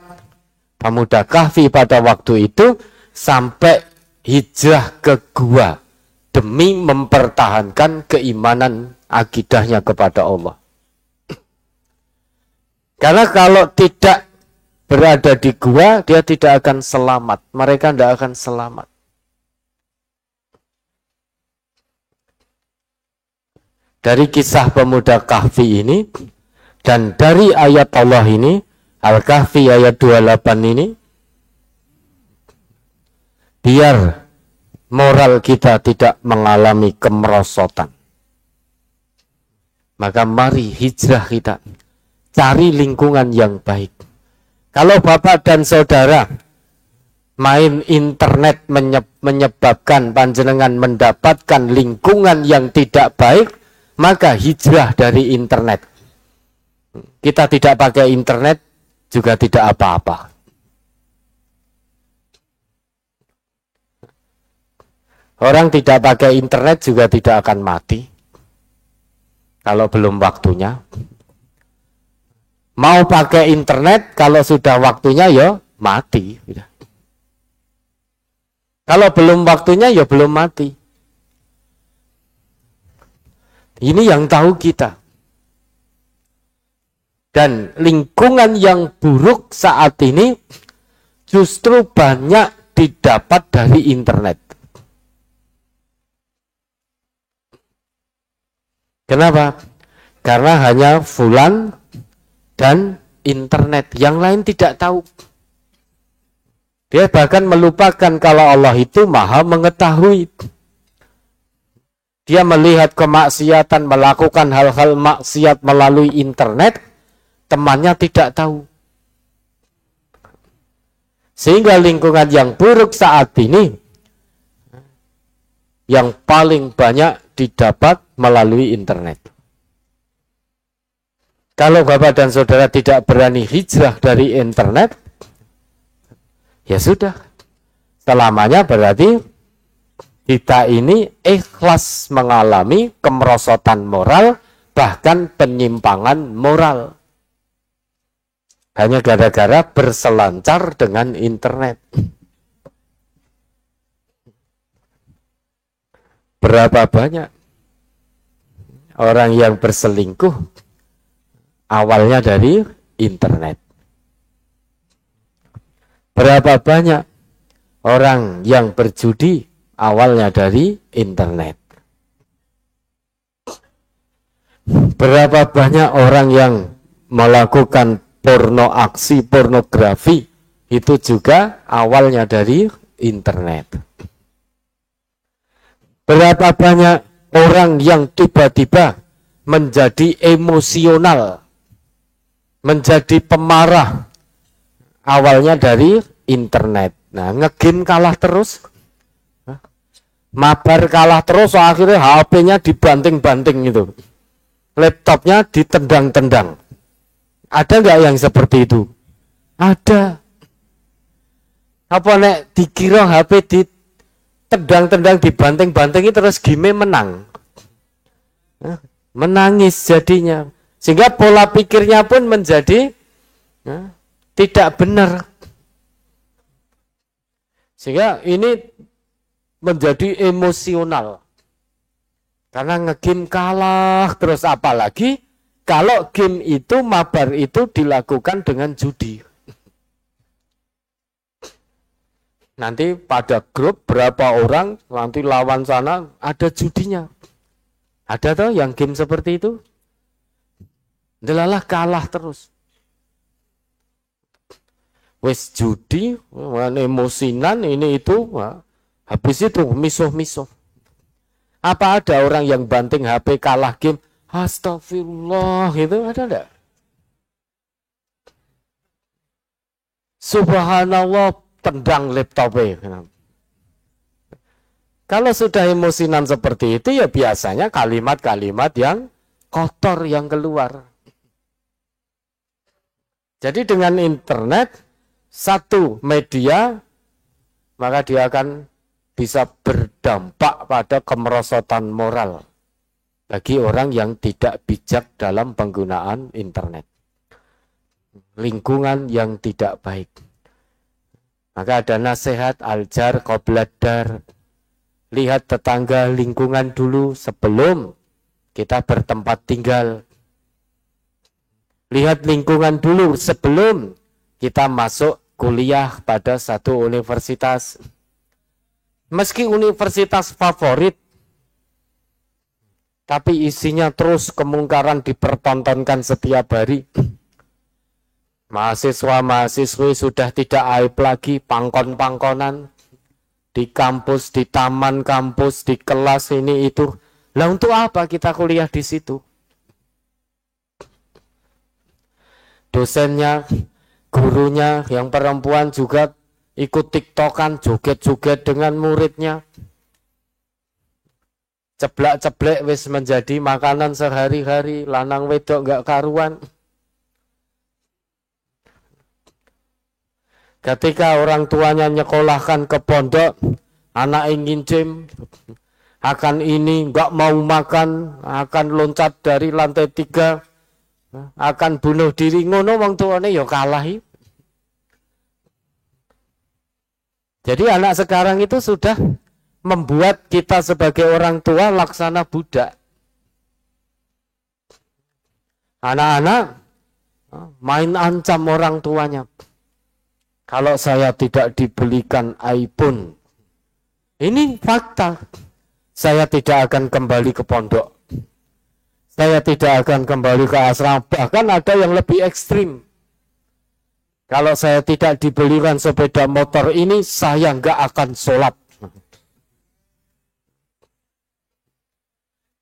pemuda Kahfi pada waktu itu sampai hijrah ke gua demi mempertahankan keimanan akidahnya kepada Allah. Karena kalau tidak berada di gua, dia tidak akan selamat. Mereka tidak akan selamat. Dari kisah pemuda Kahfi ini, dan dari ayat Allah ini, Al-Kahfi ayat 28 ini, biar moral kita tidak mengalami kemerosotan, maka mari hijrah kita, cari lingkungan yang baik. Kalau bapak dan saudara main internet menyebabkan panjenengan mendapatkan lingkungan yang tidak baik, maka hijrah dari internet. Kita tidak pakai internet juga tidak apa-apa. Orang tidak pakai internet juga tidak akan mati kalau belum waktunya. Mau pakai internet, kalau sudah waktunya ya mati. Kalau belum waktunya ya belum mati. Ini yang tahu kita. Dan lingkungan yang buruk saat ini justru banyak didapat dari internet. Kenapa? Karena hanya fulan dan internet, yang lain tidak tahu. Dia bahkan melupakan kalau Allah itu maha mengetahui. Dia melihat kemaksiatan, melakukan hal-hal maksiat melalui internet, temannya tidak tahu. Sehingga lingkungan yang buruk saat ini yang paling banyak didapat melalui internet. Kalau bapak dan saudara tidak berani hijrah dari internet, ya sudah, selamanya berarti kita ini ikhlas mengalami kemerosotan moral, bahkan penyimpangan moral. Hanya gara-gara berselancar dengan internet. Berapa banyak orang yang berselingkuh awalnya dari internet. Berapa banyak orang yang berjudi awalnya dari internet. Berapa banyak orang yang melakukan aksi pornografi itu juga awalnya dari internet. Berapa banyak orang yang tiba-tiba menjadi emosional, menjadi pemarah, awalnya dari internet. Nah, ngegame kalah terus, mabar kalah terus, akhirnya HP-nya dibanting-banting gitu, laptopnya ditendang-tendang. Ada nggak yang seperti itu? Ada. Apa nek dikira HP ditendang-tendang, dibanting-banting terus game menang? Menangis jadinya. Sehingga pola pikirnya pun menjadi tidak benar. Sehingga ini menjadi emosional. Karena ngegame kalah terus, apalagi kalau game itu, mabar itu dilakukan dengan judi. Nanti pada grup berapa orang, nanti lawan sana ada judinya. Ada toh yang game seperti itu? Delalah kalah terus. Wes judi, emosinan ini itu, habis itu misuh-misuh. Apa ada orang yang banting HP kalah game? Astagfirullah, itu ada enggak? Subhanallah, tendang laptopnya. Kalau sudah emosinan seperti itu, ya biasanya kalimat-kalimat yang kotor yang keluar. Jadi dengan internet, satu media, maka dia akan bisa berdampak pada kemerosotan moral bagi orang yang tidak bijak dalam penggunaan internet. Lingkungan yang tidak baik. Maka ada nasihat aljar qobladar. Lihat tetangga lingkungan dulu sebelum kita bertempat tinggal. Lihat lingkungan dulu sebelum kita masuk kuliah pada satu universitas. Meski universitas favorit, tapi isinya terus kemungkaran dipertontonkan setiap hari. Mahasiswa-mahasiswi sudah tidak aib lagi pangkon-pangkonan di kampus, di taman kampus, di kelas ini itu. Lah untuk apa kita kuliah di situ? Dosennya, gurunya yang perempuan juga ikut tiktokan, joget-joget dengan muridnya. Ceblak-ceblek wis menjadi makanan sehari-hari, lanang wedok enggak karuan. Ketika orang tuanya nyekolahkan ke pondok, anak ingin gym, akan ini enggak mau makan, akan loncat dari lantai 3, akan bunuh diri, ngono wong tuane ya kalah. Jadi anak sekarang itu sudah membuat kita sebagai orang tua laksana budak. Anak-anak main ancam orang tuanya. Kalau saya tidak dibelikan iPhone, ini fakta, saya tidak akan kembali ke pondok. Saya tidak akan kembali ke asrama. Bahkan ada yang lebih ekstrim. Kalau saya tidak dibelikan sepeda motor ini, saya nggak akan sholat.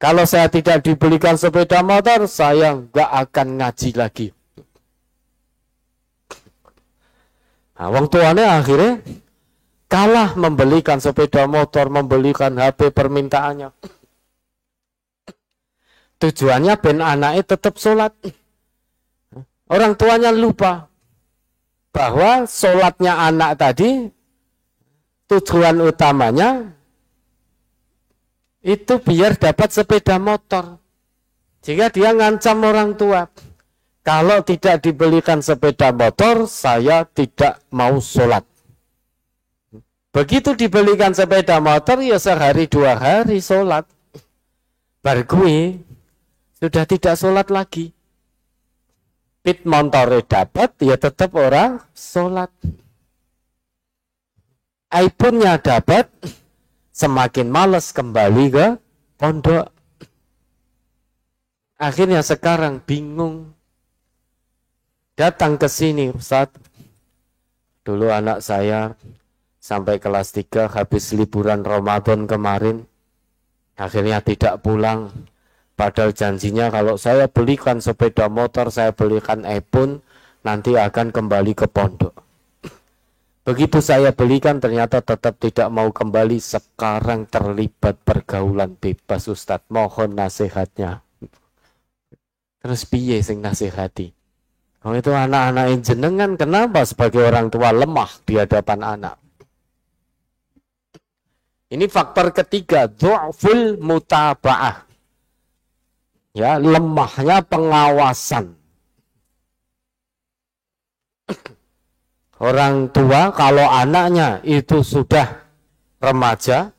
Kalau saya tidak dibelikan sepeda motor, saya nggak akan ngaji lagi. Nah, wong tuanya akhirnya kalah membelikan sepeda motor, membelikan HP permintaannya. Tujuannya ben anaknya tetap sholat. Orang tuanya lupa bahwa sholatnya anak tadi tujuan utamanya itu biar dapat sepeda motor. Jika dia ngancam orang tua, kalau tidak dibelikan sepeda motor, saya tidak mau sholat. Begitu dibelikan sepeda motor, ya sehari 2 hari sholat. Bargui sudah tidak sholat lagi. Pit montore dapat, ya tetap orang sholat. iPhone-nya dapat, semakin males kembali ke pondok. Akhirnya sekarang bingung. Datang ke sini, Ustaz. Dulu anak saya sampai kelas 3 habis liburan Ramadan kemarin, akhirnya tidak pulang. Padahal janjinya kalau saya belikan sepeda motor, saya belikan iPhone, nanti akan kembali ke pondok. Begitu saya belikan ternyata tetap tidak mau kembali. Sekarang terlibat pergaulan bebas, Ustaz. Mohon nasihatnya. Terus piye sing nasihati? Oh, itu anak-anak yang jenengan kenapa sebagai orang tua lemah di hadapan anak? Ini faktor ketiga, du'ful mutaba'ah. Ya, lemahnya pengawasan. Orang tua kalau anaknya itu sudah remaja,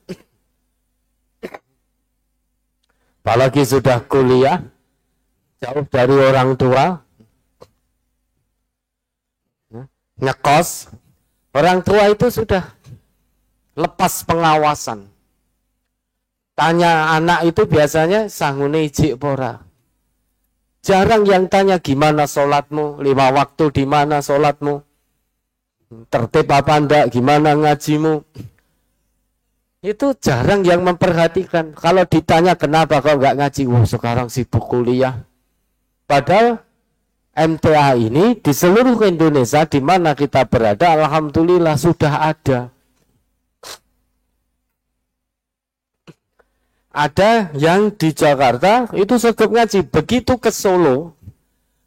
apalagi sudah kuliah, jauh dari orang tua, ngekos, orang tua itu sudah lepas pengawasan. Tanya anak itu biasanya sangune ijik pora. Jarang yang tanya gimana sholatmu, 5 waktu di mana sholatmu, tertib apa enggak, gimana ngajimu. Itu jarang yang memperhatikan. Kalau ditanya kenapa kau enggak ngaji, sekarang sibuk kuliah. Padahal MTA ini di seluruh Indonesia di mana kita berada, alhamdulillah sudah ada. Ada yang di Jakarta itu sibuk ngaji, begitu ke Solo,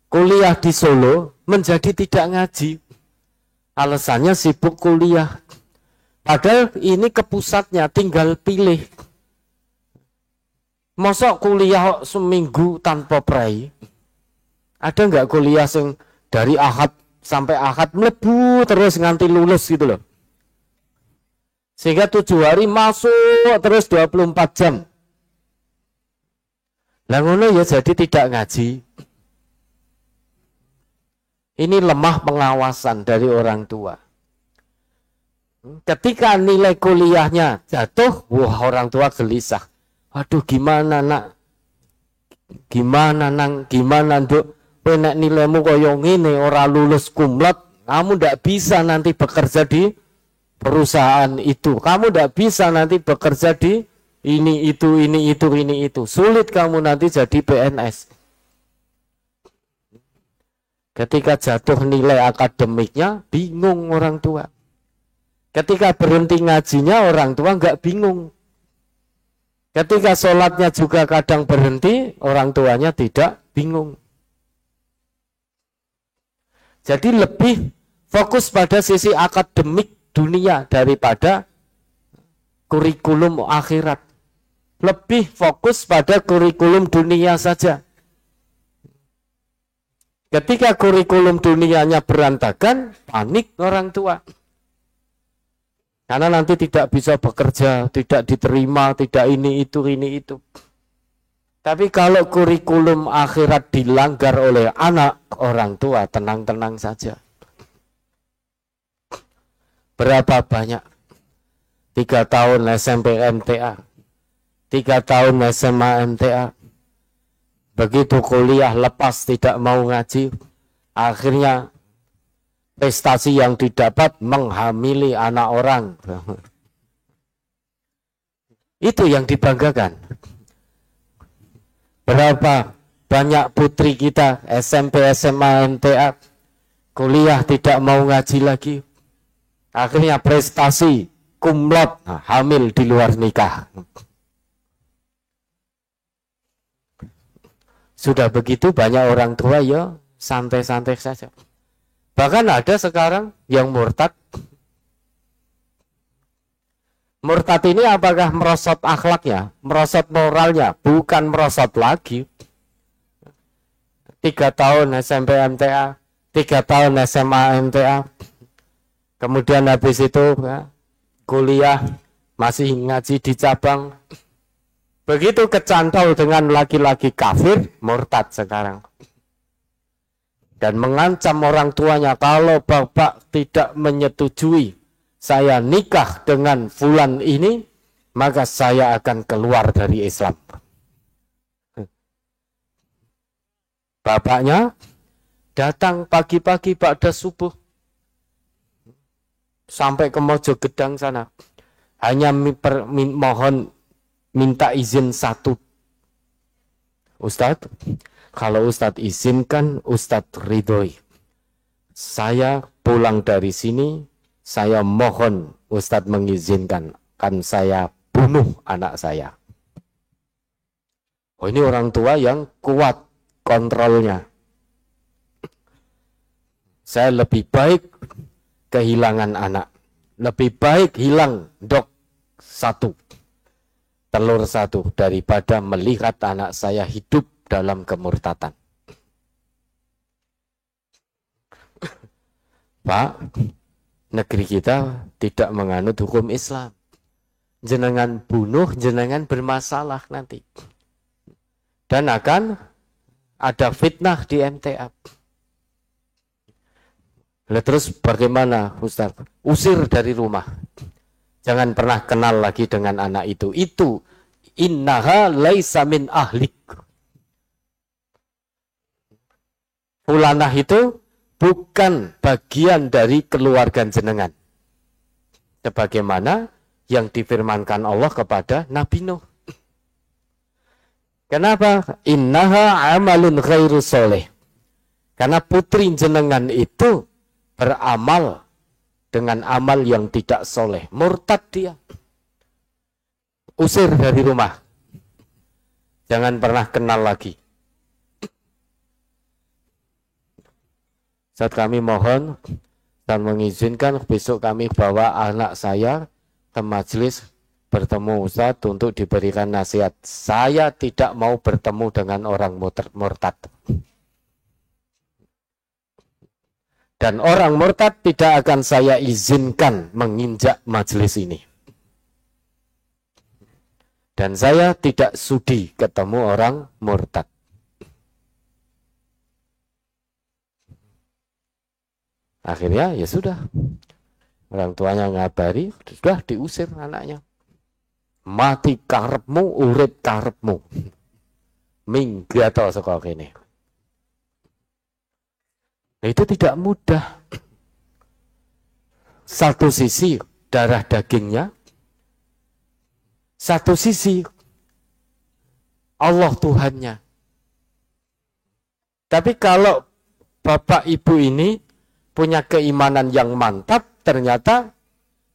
kuliah di Solo menjadi tidak ngaji. Alasannya sibuk kuliah. Padahal ini ke pusatnya, tinggal pilih. Masa kuliah seminggu tanpa pray? Ada nggak kuliah sing dari Ahad sampai Ahad mlebu terus nganti lulus gitu loh. Sehingga 7 hari masuk terus 24 jam. Lah ngono ya jadi tidak ngaji. Ini lemah pengawasan dari orang tua. Ketika nilai kuliahnya jatuh, wah orang tua gelisah. Aduh gimana nak? Gimana nang? Gimana nduk? Nek nilaimu koyo ngene ora lulus kumlot, kamu ndak bisa nanti bekerja di perusahaan itu. Kamu ndak bisa nanti bekerja di ini itu. Sulit kamu nanti jadi PNS. Ketika jatuh nilai akademiknya, bingung orang tua. Ketika berhenti ngajinya, orang tua nggak bingung. Ketika sholatnya juga kadang berhenti, orang tuanya tidak bingung. Jadi lebih fokus pada sisi akademik dunia daripada kurikulum akhirat. Lebih fokus pada kurikulum dunia saja. Ketika kurikulum dunianya berantakan, panik orang tua. Karena nanti tidak bisa bekerja, tidak diterima, tidak ini itu. Tapi kalau kurikulum akhirat dilanggar oleh anak, orang tua tenang-tenang saja. Berapa banyak? 3 tahun SMP MTA, 3 tahun SMA MTA. Begitu kuliah lepas tidak mau ngaji, akhirnya prestasi yang didapat menghamili anak orang. Itu yang dibanggakan. Berapa banyak putri kita SMP, SMA, MTA kuliah tidak mau ngaji lagi. Akhirnya prestasi kumlot, hamil di luar nikah. Sudah begitu banyak orang tua ya santai-santai saja. Bahkan ada sekarang yang murtad. Murtad ini apakah merosot akhlaknya, merosot moralnya? Bukan merosot lagi. 3 tahun SMP MTA, 3 tahun SMA MTA, kemudian habis itu ya, kuliah masih ngaji di cabang. Begitu kecantol dengan laki-laki kafir, murtad sekarang. Dan mengancam orang tuanya, kalau bapak tidak menyetujui saya nikah dengan fulan ini, maka saya akan keluar dari Islam. Bapaknya datang pagi-pagi pada subuh sampai ke Mojogedang sana, hanya mohon minta izin satu. Ustadz, kalau Ustadz izinkan, Ustadz ridhoi. Saya pulang dari sini, saya mohon Ustadz mengizinkan, kan saya bunuh anak saya. Oh, ini orang tua yang kuat kontrolnya. Saya lebih baik kehilangan anak, lebih baik hilang telur satu daripada melihat anak saya hidup dalam kemurtatan. Pak, negeri kita tidak menganut hukum Islam. Jenengan bunuh, jenengan bermasalah nanti. Dan akan ada fitnah di MTA. Lalu terus bagaimana Ustaz? Usir dari rumah. Jangan pernah kenal lagi dengan anak itu. Itu innaha laisa min ahlik. Fulanah itu bukan bagian dari keluarga jenengan. Sebagaimana yang difirmankan Allah kepada Nabi Nuh. Kenapa? Innaha amalun ghairu soleh. Karena putri jenengan itu beramal dengan amal yang tidak soleh. Murtad dia. Usir dari rumah. Jangan pernah kenal lagi. Saat kami mohon dan mengizinkan besok kami bawa anak saya ke majelis bertemu Ustadz untuk diberikan nasihat. Saya tidak mau bertemu dengan orang murtad. Dan orang murtad tidak akan saya izinkan menginjak majelis ini. Dan saya tidak sudi ketemu orang murtad. Akhirnya ya sudah. Orang tuanya ngabari, sudah diusir anaknya. Mati karepmu, urip karepmu. Minggato saka kene. Nah, itu tidak mudah. Satu sisi darah dagingnya, satu sisi Allah Tuhannya. Tapi kalau bapak ibu ini punya keimanan yang mantap, ternyata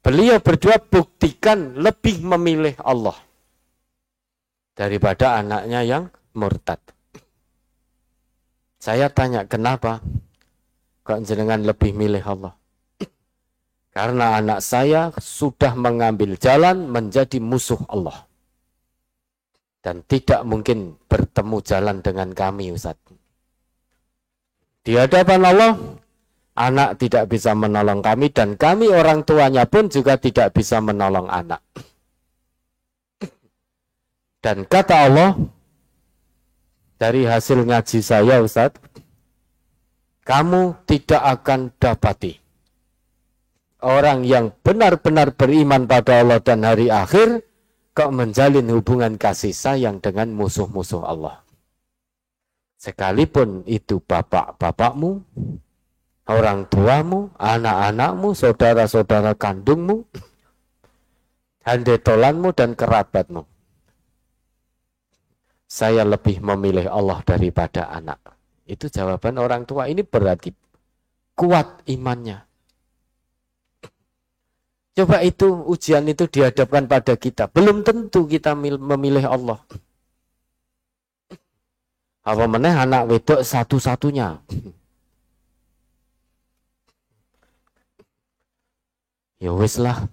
beliau berdua buktikan lebih memilih Allah daripada anaknya yang murtad. Saya tanya, kenapa kok jenengan lebih milih Allah? Karena anak saya sudah mengambil jalan menjadi musuh Allah. Dan tidak mungkin bertemu jalan dengan kami, Ustaz. Di hadapan Allah, anak tidak bisa menolong kami, dan kami orang tuanya pun juga tidak bisa menolong anak. Dan kata Allah, dari hasil ngaji saya, Ustaz, kamu tidak akan dapati orang yang benar-benar beriman pada Allah dan hari akhir kok menjalin hubungan kasih sayang dengan musuh-musuh Allah. Sekalipun itu bapak-bapakmu, orang tuamu, anak-anakmu, saudara-saudara kandungmu, handetolanmu dan kerabatmu. Saya lebih memilih Allah daripada anak. Itu jawaban orang tua. Ini berarti kuat imannya. Coba itu ujian itu dihadapkan pada kita. Belum tentu kita memilih Allah. Apa meneh anak wedok satu-satunya. Ya wis lah.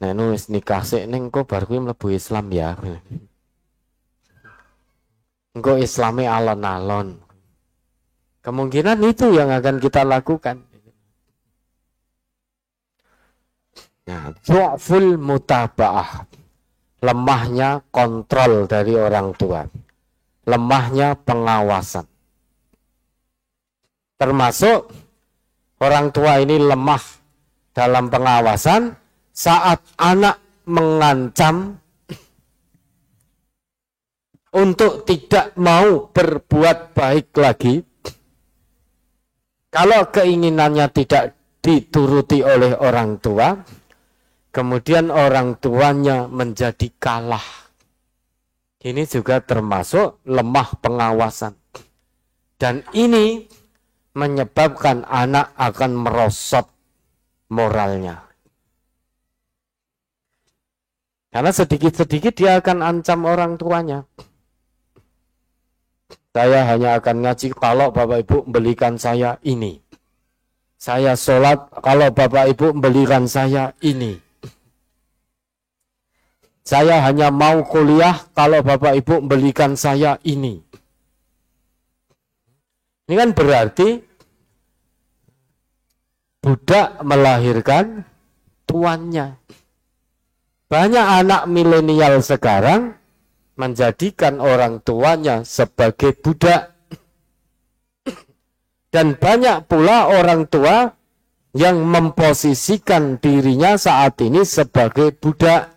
Nek wis nikah sik ning engko bar kuwi mlebu Islam ya. Engko Islame alon-alon. Kemungkinan itu yang akan kita lakukan. Nah, dhu'ful mutaba'ah. Lemahnya kontrol dari orang tua. Lemahnya pengawasan. Termasuk orang tua ini lemah dalam pengawasan saat anak mengancam untuk tidak mau berbuat baik lagi. Kalau keinginannya tidak dituruti oleh orang tua, kemudian orang tuanya menjadi kalah. Ini juga termasuk lemah pengawasan. Dan ini menyebabkan anak akan merosot moralnya. Karena sedikit-sedikit dia akan ancam orang tuanya. Saya hanya akan ngaji kalau Bapak Ibu belikan saya ini. Saya sholat kalau Bapak Ibu belikan saya ini. Saya hanya mau kuliah kalau Bapak Ibu belikan saya ini. Ini kan berarti budak melahirkan tuannya. Banyak anak milenial sekarang menjadikan orang tuanya sebagai budak. Dan banyak pula orang tua yang memposisikan dirinya saat ini sebagai budak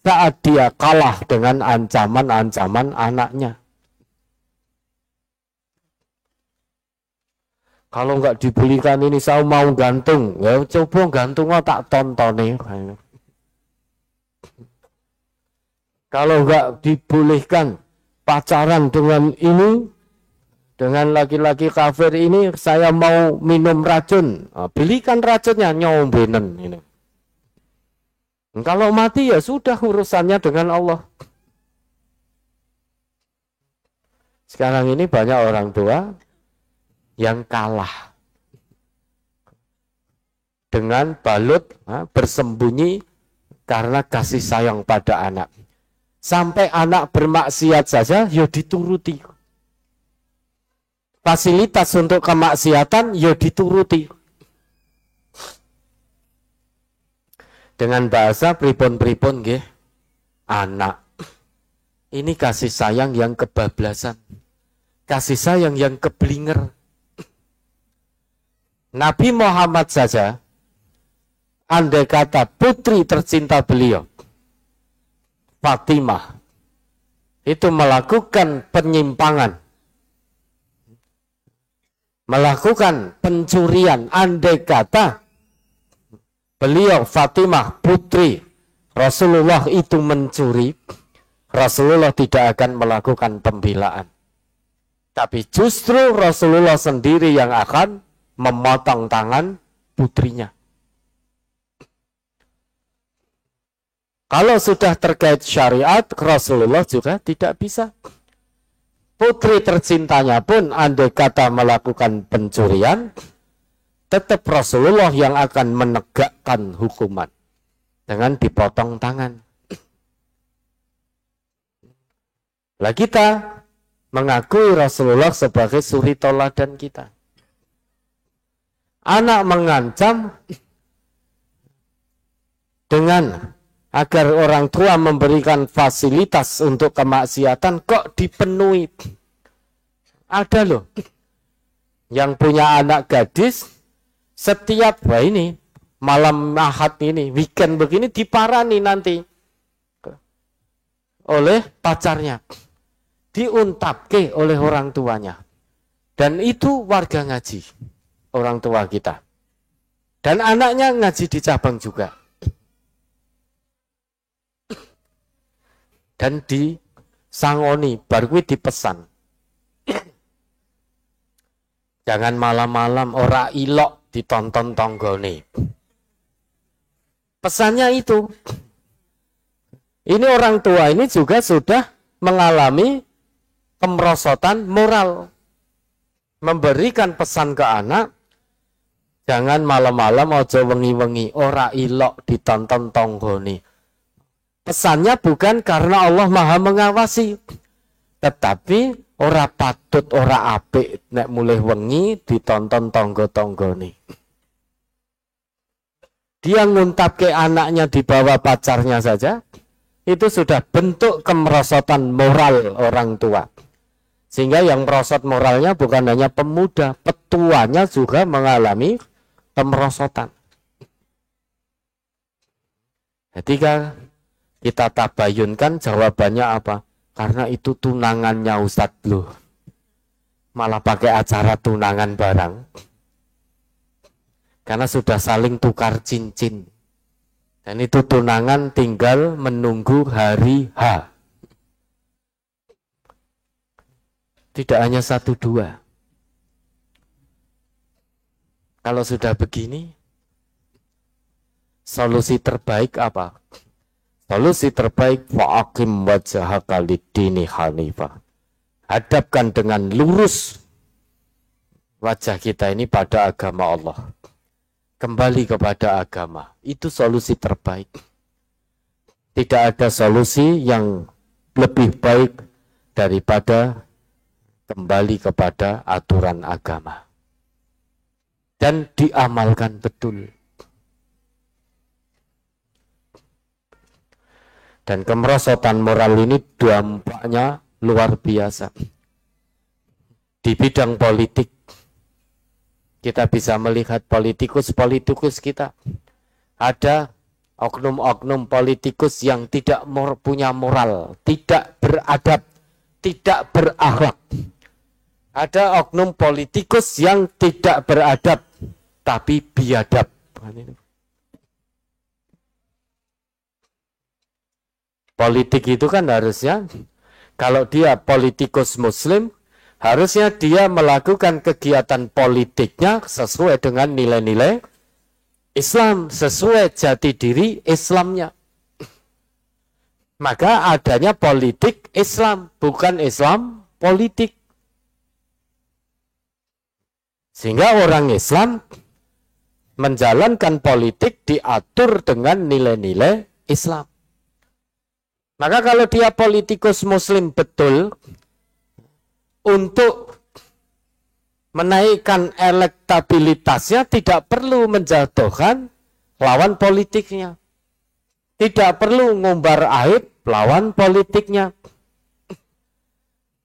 saat dia kalah dengan ancaman-ancaman anaknya. Kalau nggak dibelikan ini saya mau gantung, ya coba gantung tak tonton nih. Kalau nggak dibolehkan pacaran dengan ini, dengan laki-laki kafir ini, saya mau minum racun. Nah, belikan racunnya, nyombenen ini. Kalau mati ya sudah urusannya dengan Allah. Sekarang ini banyak orang tua yang kalah dengan balut bersembunyi karena kasih sayang pada anak. Sampai anak bermaksiat saja, ya dituruti. Fasilitas untuk kemaksiatan, ya dituruti. Dengan bahasa pripun-pripun nggih, anak. Ini kasih sayang yang kebablasan. Kasih sayang yang keblinger. Nabi Muhammad saja, andai kata putri tercinta beliau, Fatimah, itu melakukan penyimpangan, melakukan pencurian, andai kata beliau Fatimah putri Rasulullah itu mencuri, Rasulullah tidak akan melakukan pembelaan. Tapi justru Rasulullah sendiri yang akan memotong tangan putrinya. Kalau sudah terkait syariat, Rasulullah juga tidak bisa. Putri tercintanya pun andai kata melakukan pencurian, tetap Rasulullah yang akan menegakkan hukuman dengan dipotong tangan. Lah kita mengakui Rasulullah sebagai suri toladan kita. Anak mengancam dengan agar orang tua memberikan fasilitas untuk kemaksiatan kok dipenuhi. Ada loh yang punya anak gadis, setiap ini malam Ahad ini, weekend begini diparani nanti oleh pacarnya, diuntapke oleh orang tuanya, dan itu warga ngaji orang tua kita, dan anaknya ngaji di cabang juga. Dan disangoni, baru kuwi dipesan. Jangan malam-malam ora ilok ditonton tonggone. Pesannya itu. Ini orang tua ini juga sudah mengalami kemerosotan moral. Memberikan pesan ke anak, jangan malam-malam ojo wengi-wengi ora ilok ditonton tonggone. Pesannya bukan karena Allah Maha mengawasi, tetapi ora patut ora apik nek mulai wengi ditonton tonggo-tonggone. Dia nguntapke anaknya di bawah pacarnya saja, itu sudah bentuk kemerosotan moral orang tua. Sehingga yang merosot moralnya bukan hanya pemuda, petuanya juga mengalami kemerosotan. Ketika kita tabayunkan, jawabannya apa? Karena itu tunangannya Ustadz loh. Malah pakai acara tunangan barang. Karena sudah saling tukar cincin. Dan itu tunangan tinggal menunggu hari H. Tidak hanya 1-2. Kalau sudah begini, solusi terbaik apa? Solusi terbaik fa'aqim wajhaka lid-dini hanifah. Hadapkan dengan lurus wajah kita ini pada agama Allah. Kembali kepada agama. Itu solusi terbaik. Tidak ada solusi yang lebih baik daripada kembali kepada aturan agama. Dan diamalkan betul. Dan kemerosotan moral ini dampaknya luar biasa. Di bidang politik, Kita bisa melihat politikus-politikus kita. Ada oknum-oknum politikus yang tidak punya moral, tidak beradab, tidak berakhlak. Ada oknum politikus yang tidak beradab, tapi biadab. Politik itu kan harusnya, kalau dia politikus muslim, harusnya dia melakukan kegiatan politiknya sesuai dengan nilai-nilai Islam, sesuai jati diri Islamnya. Maka adanya politik Islam, bukan Islam politik. Sehingga orang Islam menjalankan politik diatur dengan nilai-nilai Islam. Maka kalau dia politikus muslim betul, untuk menaikkan elektabilitasnya tidak perlu menjatuhkan lawan politiknya. Tidak perlu ngumbar aib lawan politiknya.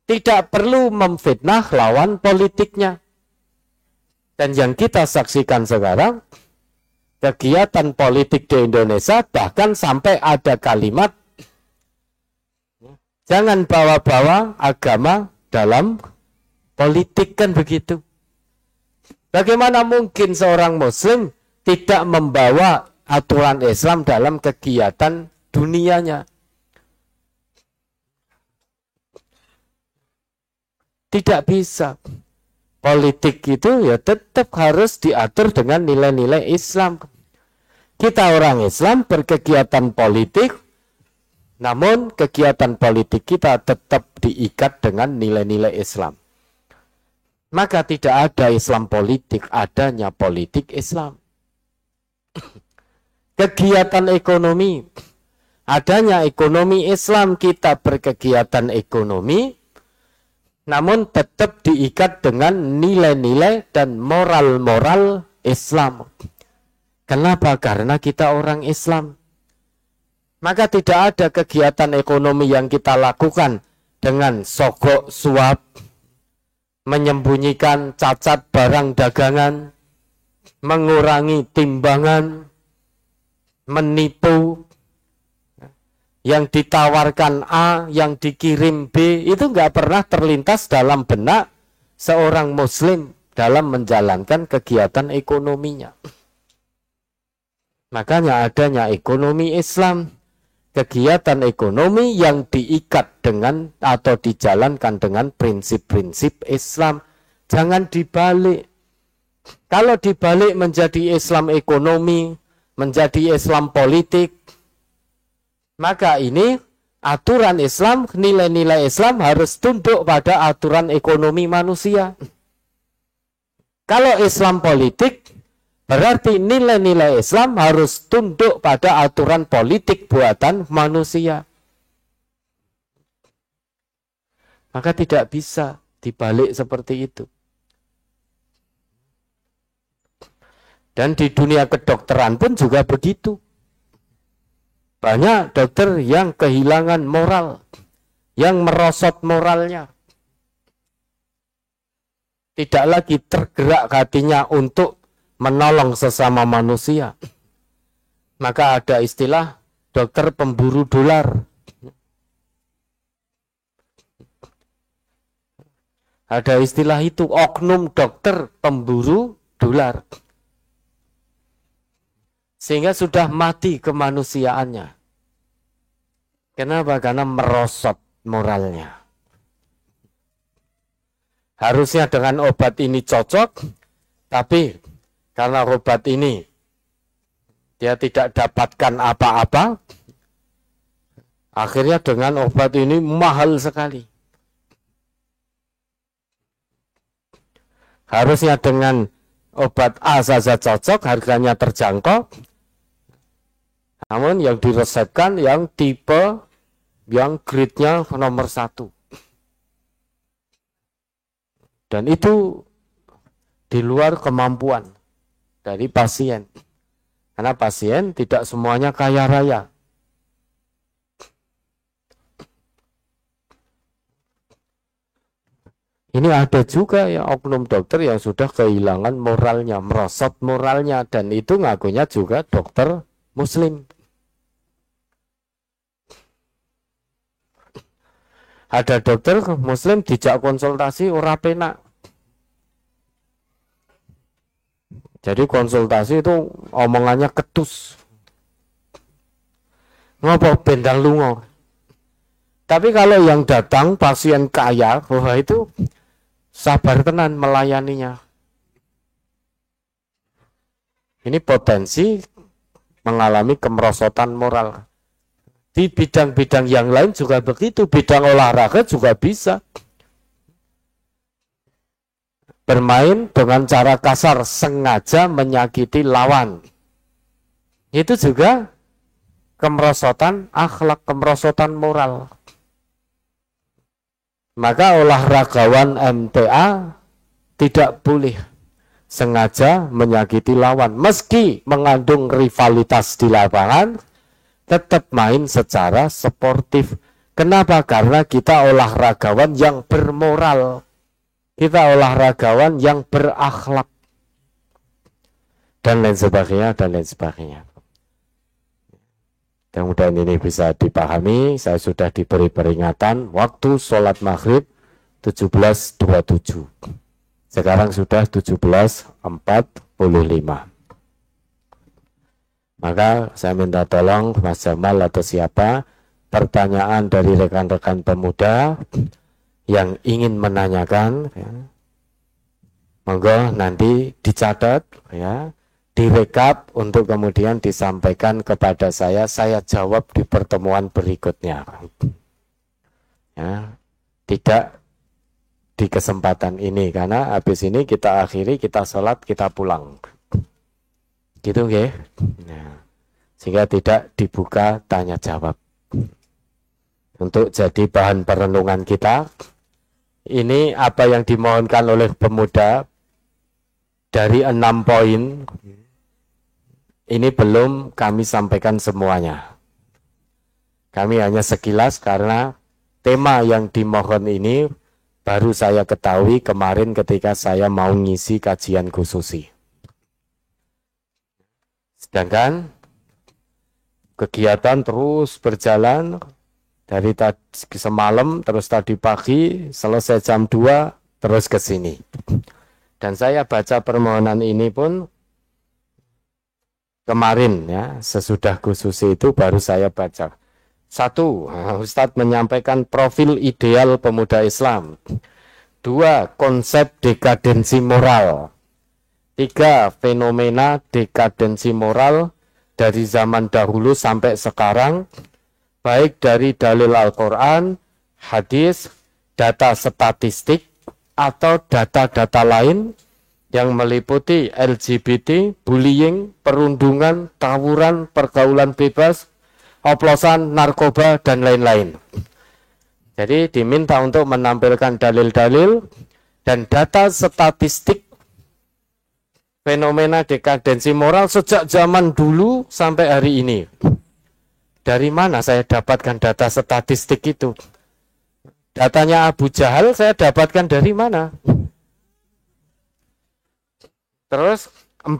Tidak perlu memfitnah lawan politiknya. Dan yang kita saksikan sekarang, kegiatan politik di Indonesia bahkan sampai ada kalimat, jangan bawa-bawa agama dalam politik, kan begitu. Bagaimana mungkin seorang muslim tidak membawa aturan Islam dalam kegiatan dunianya? Tidak bisa. Politik itu ya tetap harus diatur dengan nilai-nilai Islam. Kita orang Islam berkegiatan politik, namun kegiatan politik kita tetap diikat dengan nilai-nilai Islam. Maka tidak ada Islam politik, adanya politik Islam. Kegiatan ekonomi, adanya ekonomi Islam, kita berkegiatan ekonomi, namun tetap diikat dengan nilai-nilai dan moral-moral Islam. Kenapa? Karena kita orang Islam. Maka tidak ada kegiatan ekonomi yang kita lakukan dengan sogok suap, menyembunyikan cacat barang dagangan, mengurangi timbangan, menipu, yang ditawarkan A, yang dikirim B, itu nggak pernah terlintas dalam benak seorang muslim dalam menjalankan kegiatan ekonominya. Makanya adanya ekonomi Islam, kegiatan ekonomi yang diikat dengan atau dijalankan dengan prinsip-prinsip Islam. Jangan dibalik. Kalau dibalik menjadi Islam ekonomi, menjadi Islam politik, maka ini aturan Islam, nilai-nilai Islam harus tunduk pada aturan ekonomi manusia. Kalau Islam politik, berarti nilai-nilai Islam harus tunduk pada aturan politik buatan manusia. Maka tidak bisa dibalik seperti itu. Dan di dunia kedokteran pun juga begitu. Banyak dokter yang kehilangan moral, yang merosot moralnya. Tidak lagi tergerak hatinya untuk menolong sesama manusia. Maka ada istilah dokter pemburu dolar. Ada istilah itu, oknum dokter pemburu dolar. Sehingga sudah mati kemanusiaannya. Kenapa? Karena merosot moralnya. Harusnya dengan obat ini cocok, tapi karena obat ini dia tidak dapatkan apa-apa, akhirnya dengan obat ini mahal sekali. Harusnya dengan obat A saja cocok, harganya terjangkau, namun yang diresepkan yang tipe, yang grade-nya nomor 1. Dan itu di luar kemampuan dari pasien. Karena pasien tidak semuanya kaya raya. Ini ada juga ya oknum dokter yang sudah kehilangan moralnya, merosot moralnya, dan itu ngakunya juga dokter muslim. Ada dokter muslim dijak konsultasi ora penak. Jadi konsultasi itu omongannya ketus. Ngopo bendang lungo. Tapi kalau yang datang pasien kaya, wah itu sabar tenan melayaninya. Ini potensi mengalami kemerosotan moral. Di bidang-bidang yang lain juga begitu, bidang olahraga juga bisa. Bermain dengan cara kasar, sengaja menyakiti lawan. Itu juga kemerosotan akhlak, kemerosotan moral. Maka olahragawan MTA tidak boleh sengaja menyakiti lawan. Meski mengandung rivalitas di lapangan, tetap main secara sportif. Kenapa? Karena kita olahragawan yang bermoral. Kita olahragawan yang berakhlak. Dan lain sebagainya, dan lain sebagainya. Mudah-mudahan ini bisa dipahami. Saya sudah diberi peringatan waktu sholat maghrib 17.27. Sekarang sudah 17.45. Maka saya minta tolong Mas Jamal atau siapa, pertanyaan dari rekan-rekan pemuda yang ingin menanyakan, ya, monggo nanti dicatat, ya, direkap untuk kemudian disampaikan kepada saya jawab di pertemuan berikutnya. Ya, tidak di kesempatan ini, karena habis ini kita akhiri, kita sholat, kita pulang. Gitu nggih? Nah, sehingga tidak dibuka tanya jawab. Untuk jadi bahan perenungan kita, ini apa yang dimohonkan oleh pemuda dari 6 poin. Ini belum kami sampaikan semuanya. Kami hanya sekilas karena tema yang dimohon ini baru saya ketahui kemarin ketika saya mau ngisi kajian khususi. Sedangkan kegiatan terus berjalan dari semalam, terus tadi pagi, selesai jam 2, terus ke sini. Dan saya baca permohonan ini pun kemarin, ya, sesudah khususi itu baru saya baca. 1, Ustadz menyampaikan profil ideal pemuda Islam. 2, konsep dekadensi moral. 3, fenomena dekadensi moral dari zaman dahulu sampai sekarang, baik dari dalil Al-Quran, hadis, data statistik, atau data-data lain yang meliputi LGBT, bullying, perundungan, tawuran, pergaulan bebas, oplosan, narkoba, dan lain-lain. Jadi diminta untuk menampilkan dalil-dalil dan data statistik fenomena dekadensi moral sejak zaman dulu sampai hari ini. Dari mana saya dapatkan data statistik itu? Datanya Abu Jahal saya dapatkan dari mana? Terus 4,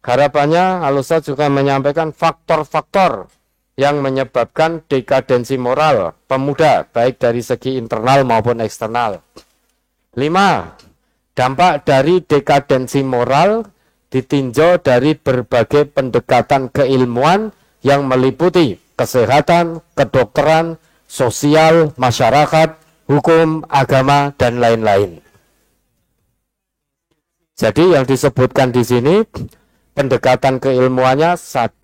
harapannya Al-Ustadz juga menyampaikan faktor-faktor yang menyebabkan dekadensi moral pemuda, baik dari segi internal maupun eksternal. 5, dampak dari dekadensi moral ditinjau dari berbagai pendekatan keilmuan yang meliputi kesehatan, kedokteran, sosial, masyarakat, hukum, agama, dan lain-lain. Jadi yang disebutkan di sini pendekatan keilmuannya 1,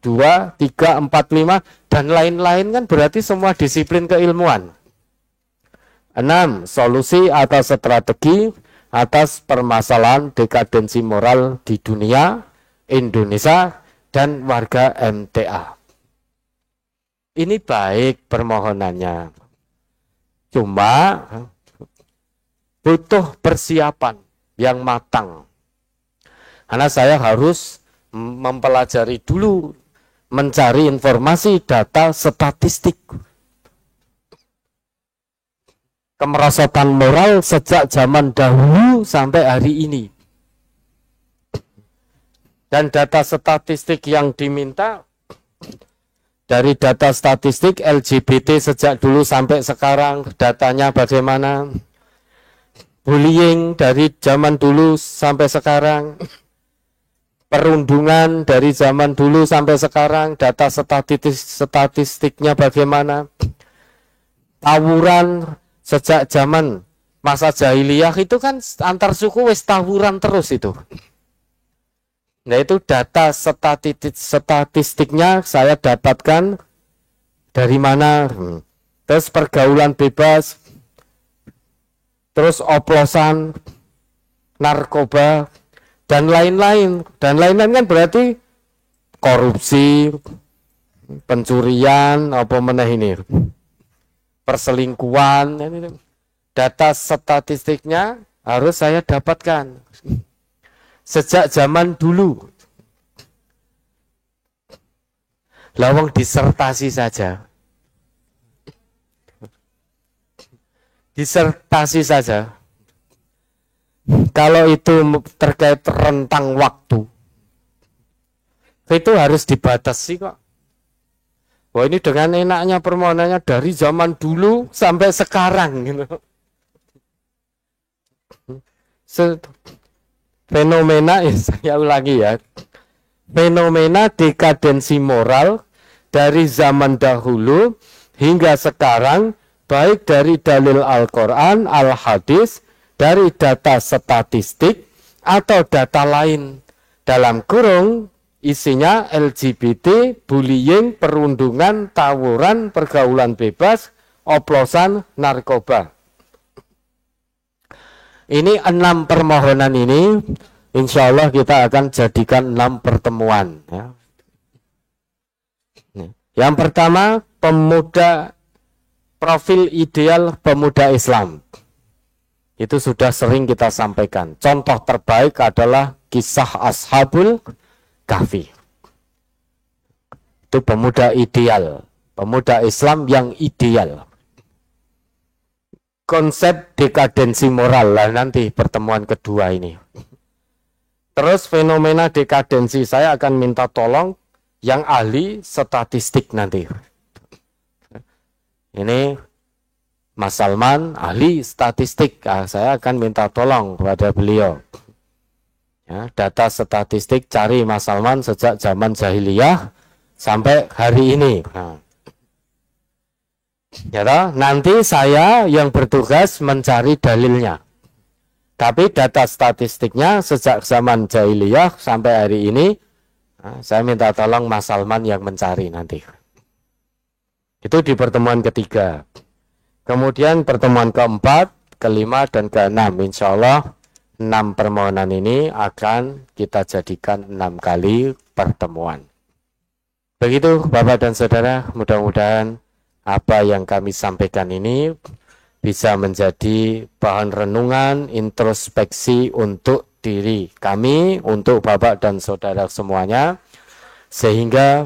2, 3, 4, 5 dan lain-lain, kan berarti semua disiplin keilmuan. 6, solusi atau strategi atas permasalahan dekadensi moral di dunia, Indonesia, dan warga MTA. Ini baik permohonannya. Cuma butuh persiapan yang matang. Karena saya harus mempelajari dulu, mencari informasi data statistik. kemerosotan moral sejak zaman dahulu sampai hari ini. Dan data statistik yang diminta dari data statistik LGBT sejak dulu sampai sekarang, datanya bagaimana? Bullying dari zaman dulu sampai sekarang, perundungan dari zaman dulu sampai sekarang, data statistiknya bagaimana? Tawuran sejak zaman masa jahiliyah itu kan antar suku wis tawuran terus itu. Nah itu data statistiknya saya dapatkan dari mana? Terus pergaulan bebas, terus oplosan, narkoba, dan lain-lain. Dan lain-lain kan berarti korupsi, pencurian, apa meneh ini, perselingkuhan. Data statistiknya harus saya dapatkan sejak zaman dulu. Lawang disertasi saja. Disertasi saja. Kalau itu terkait rentang waktu, itu harus dibatasi kok. Wah ini dengan enaknya permohonannya dari zaman dulu sampai sekarang gitu. Fenomena, saya ulangi ya, fenomena dekadensi moral dari zaman dahulu hingga sekarang, baik dari dalil Al-Quran, Al-Hadis, dari data statistik, atau data lain. Dalam kurung, isinya LGBT, bullying, perundungan, tawuran, pergaulan bebas, oplosan, narkoba. Ini 6 permohonan ini, insya Allah kita akan jadikan 6 pertemuan. Ya. Yang pertama, pemuda, profil ideal pemuda Islam. Itu sudah sering kita sampaikan. Contoh terbaik adalah kisah Ashabul Kahfi. Itu pemuda ideal, pemuda Islam yang ideal. Konsep dekadensi moral lah nanti pertemuan kedua ini. Terus fenomena dekadensi saya akan minta tolong yang ahli statistik nanti. Ini Mas Salman ahli statistik, saya akan minta tolong kepada beliau. Ya, data statistik cari Mas Salman sejak zaman jahiliyah sampai hari ini. Nah. Ya toh, nanti saya yang bertugas mencari dalilnya. Tapi data statistiknya sejak zaman jahiliyah sampai hari ini, saya minta tolong Mas Salman yang mencari nanti. Itu di pertemuan ketiga. Kemudian pertemuan keempat, kelima, dan keenam. Insya Allah 6 permohonan ini akan kita jadikan 6 kali pertemuan. Begitu Bapak dan Saudara, mudah-mudahan apa yang kami sampaikan ini bisa menjadi bahan renungan, introspeksi untuk diri kami, untuk Bapak dan Saudara semuanya, sehingga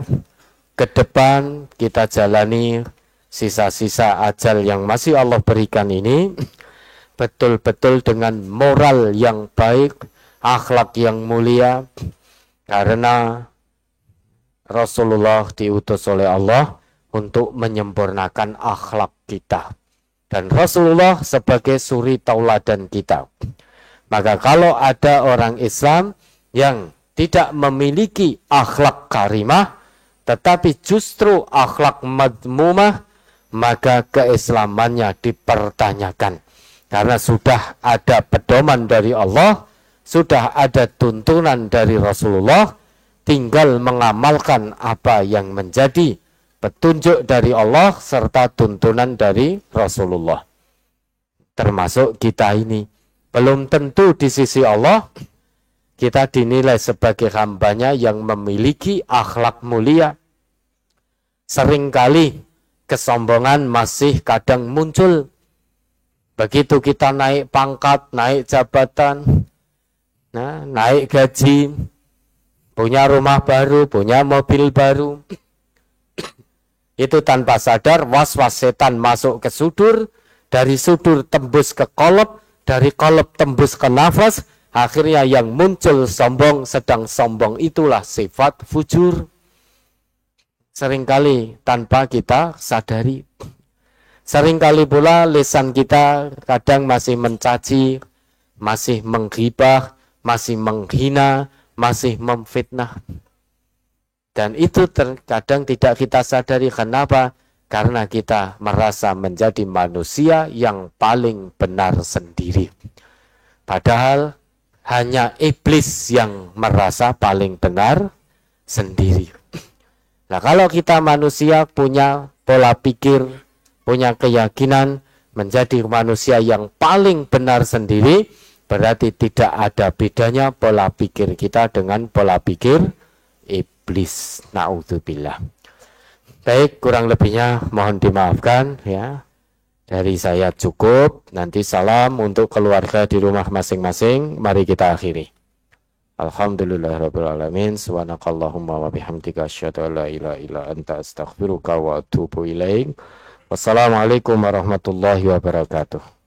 ke depan kita jalani sisa-sisa ajal yang masih Allah berikan ini betul-betul dengan moral yang baik, akhlak yang mulia, karena Rasulullah diutus oleh Allah untuk menyempurnakan akhlak kita. Dan Rasulullah sebagai suri tauladan kita. Maka kalau ada orang Islam yang tidak memiliki akhlak karimah, tetapi justru akhlak madmumah, maka keislamannya dipertanyakan. Karena sudah ada pedoman dari Allah, sudah ada tuntunan dari Rasulullah, tinggal mengamalkan apa yang menjadi petunjuk dari Allah serta tuntunan dari Rasulullah. Termasuk kita ini. Belum tentu di sisi Allah kita dinilai sebagai hambanya yang memiliki akhlak mulia. Seringkali kesombongan masih kadang muncul. Begitu kita naik pangkat, naik jabatan, naik gaji, punya rumah baru, punya mobil baru, itu tanpa sadar was-was setan masuk ke sudur dari sudur tembus ke kolop, dari kolop tembus ke nafas, akhirnya yang muncul sombong, sedang sombong itulah sifat fujur. Seringkali tanpa kita sadari. Seringkali pula lisan kita kadang masih mencaci, masih menghibah, masih menghina, masih memfitnah. Dan itu terkadang tidak kita sadari. Kenapa? Karena kita merasa menjadi manusia yang paling benar sendiri. Padahal hanya iblis yang merasa paling benar sendiri. Nah, kalau kita manusia punya pola pikir, punya keyakinan menjadi manusia yang paling benar sendiri, berarti tidak ada bedanya pola pikir kita dengan pola pikir iblis. Na'udzubillah. Baik, kurang lebihnya mohon dimaafkan ya. Dari saya cukup. Nanti salam untuk keluarga di rumah masing-masing. Mari kita akhiri. Alhamdulillahirabbil alamin. Subhanakallahumma wa bihamdika asyhadu an la ilaha illa anta astaghfiruka wa atubu ilaik. Wassalamualaikum warahmatullahi wabarakatuh.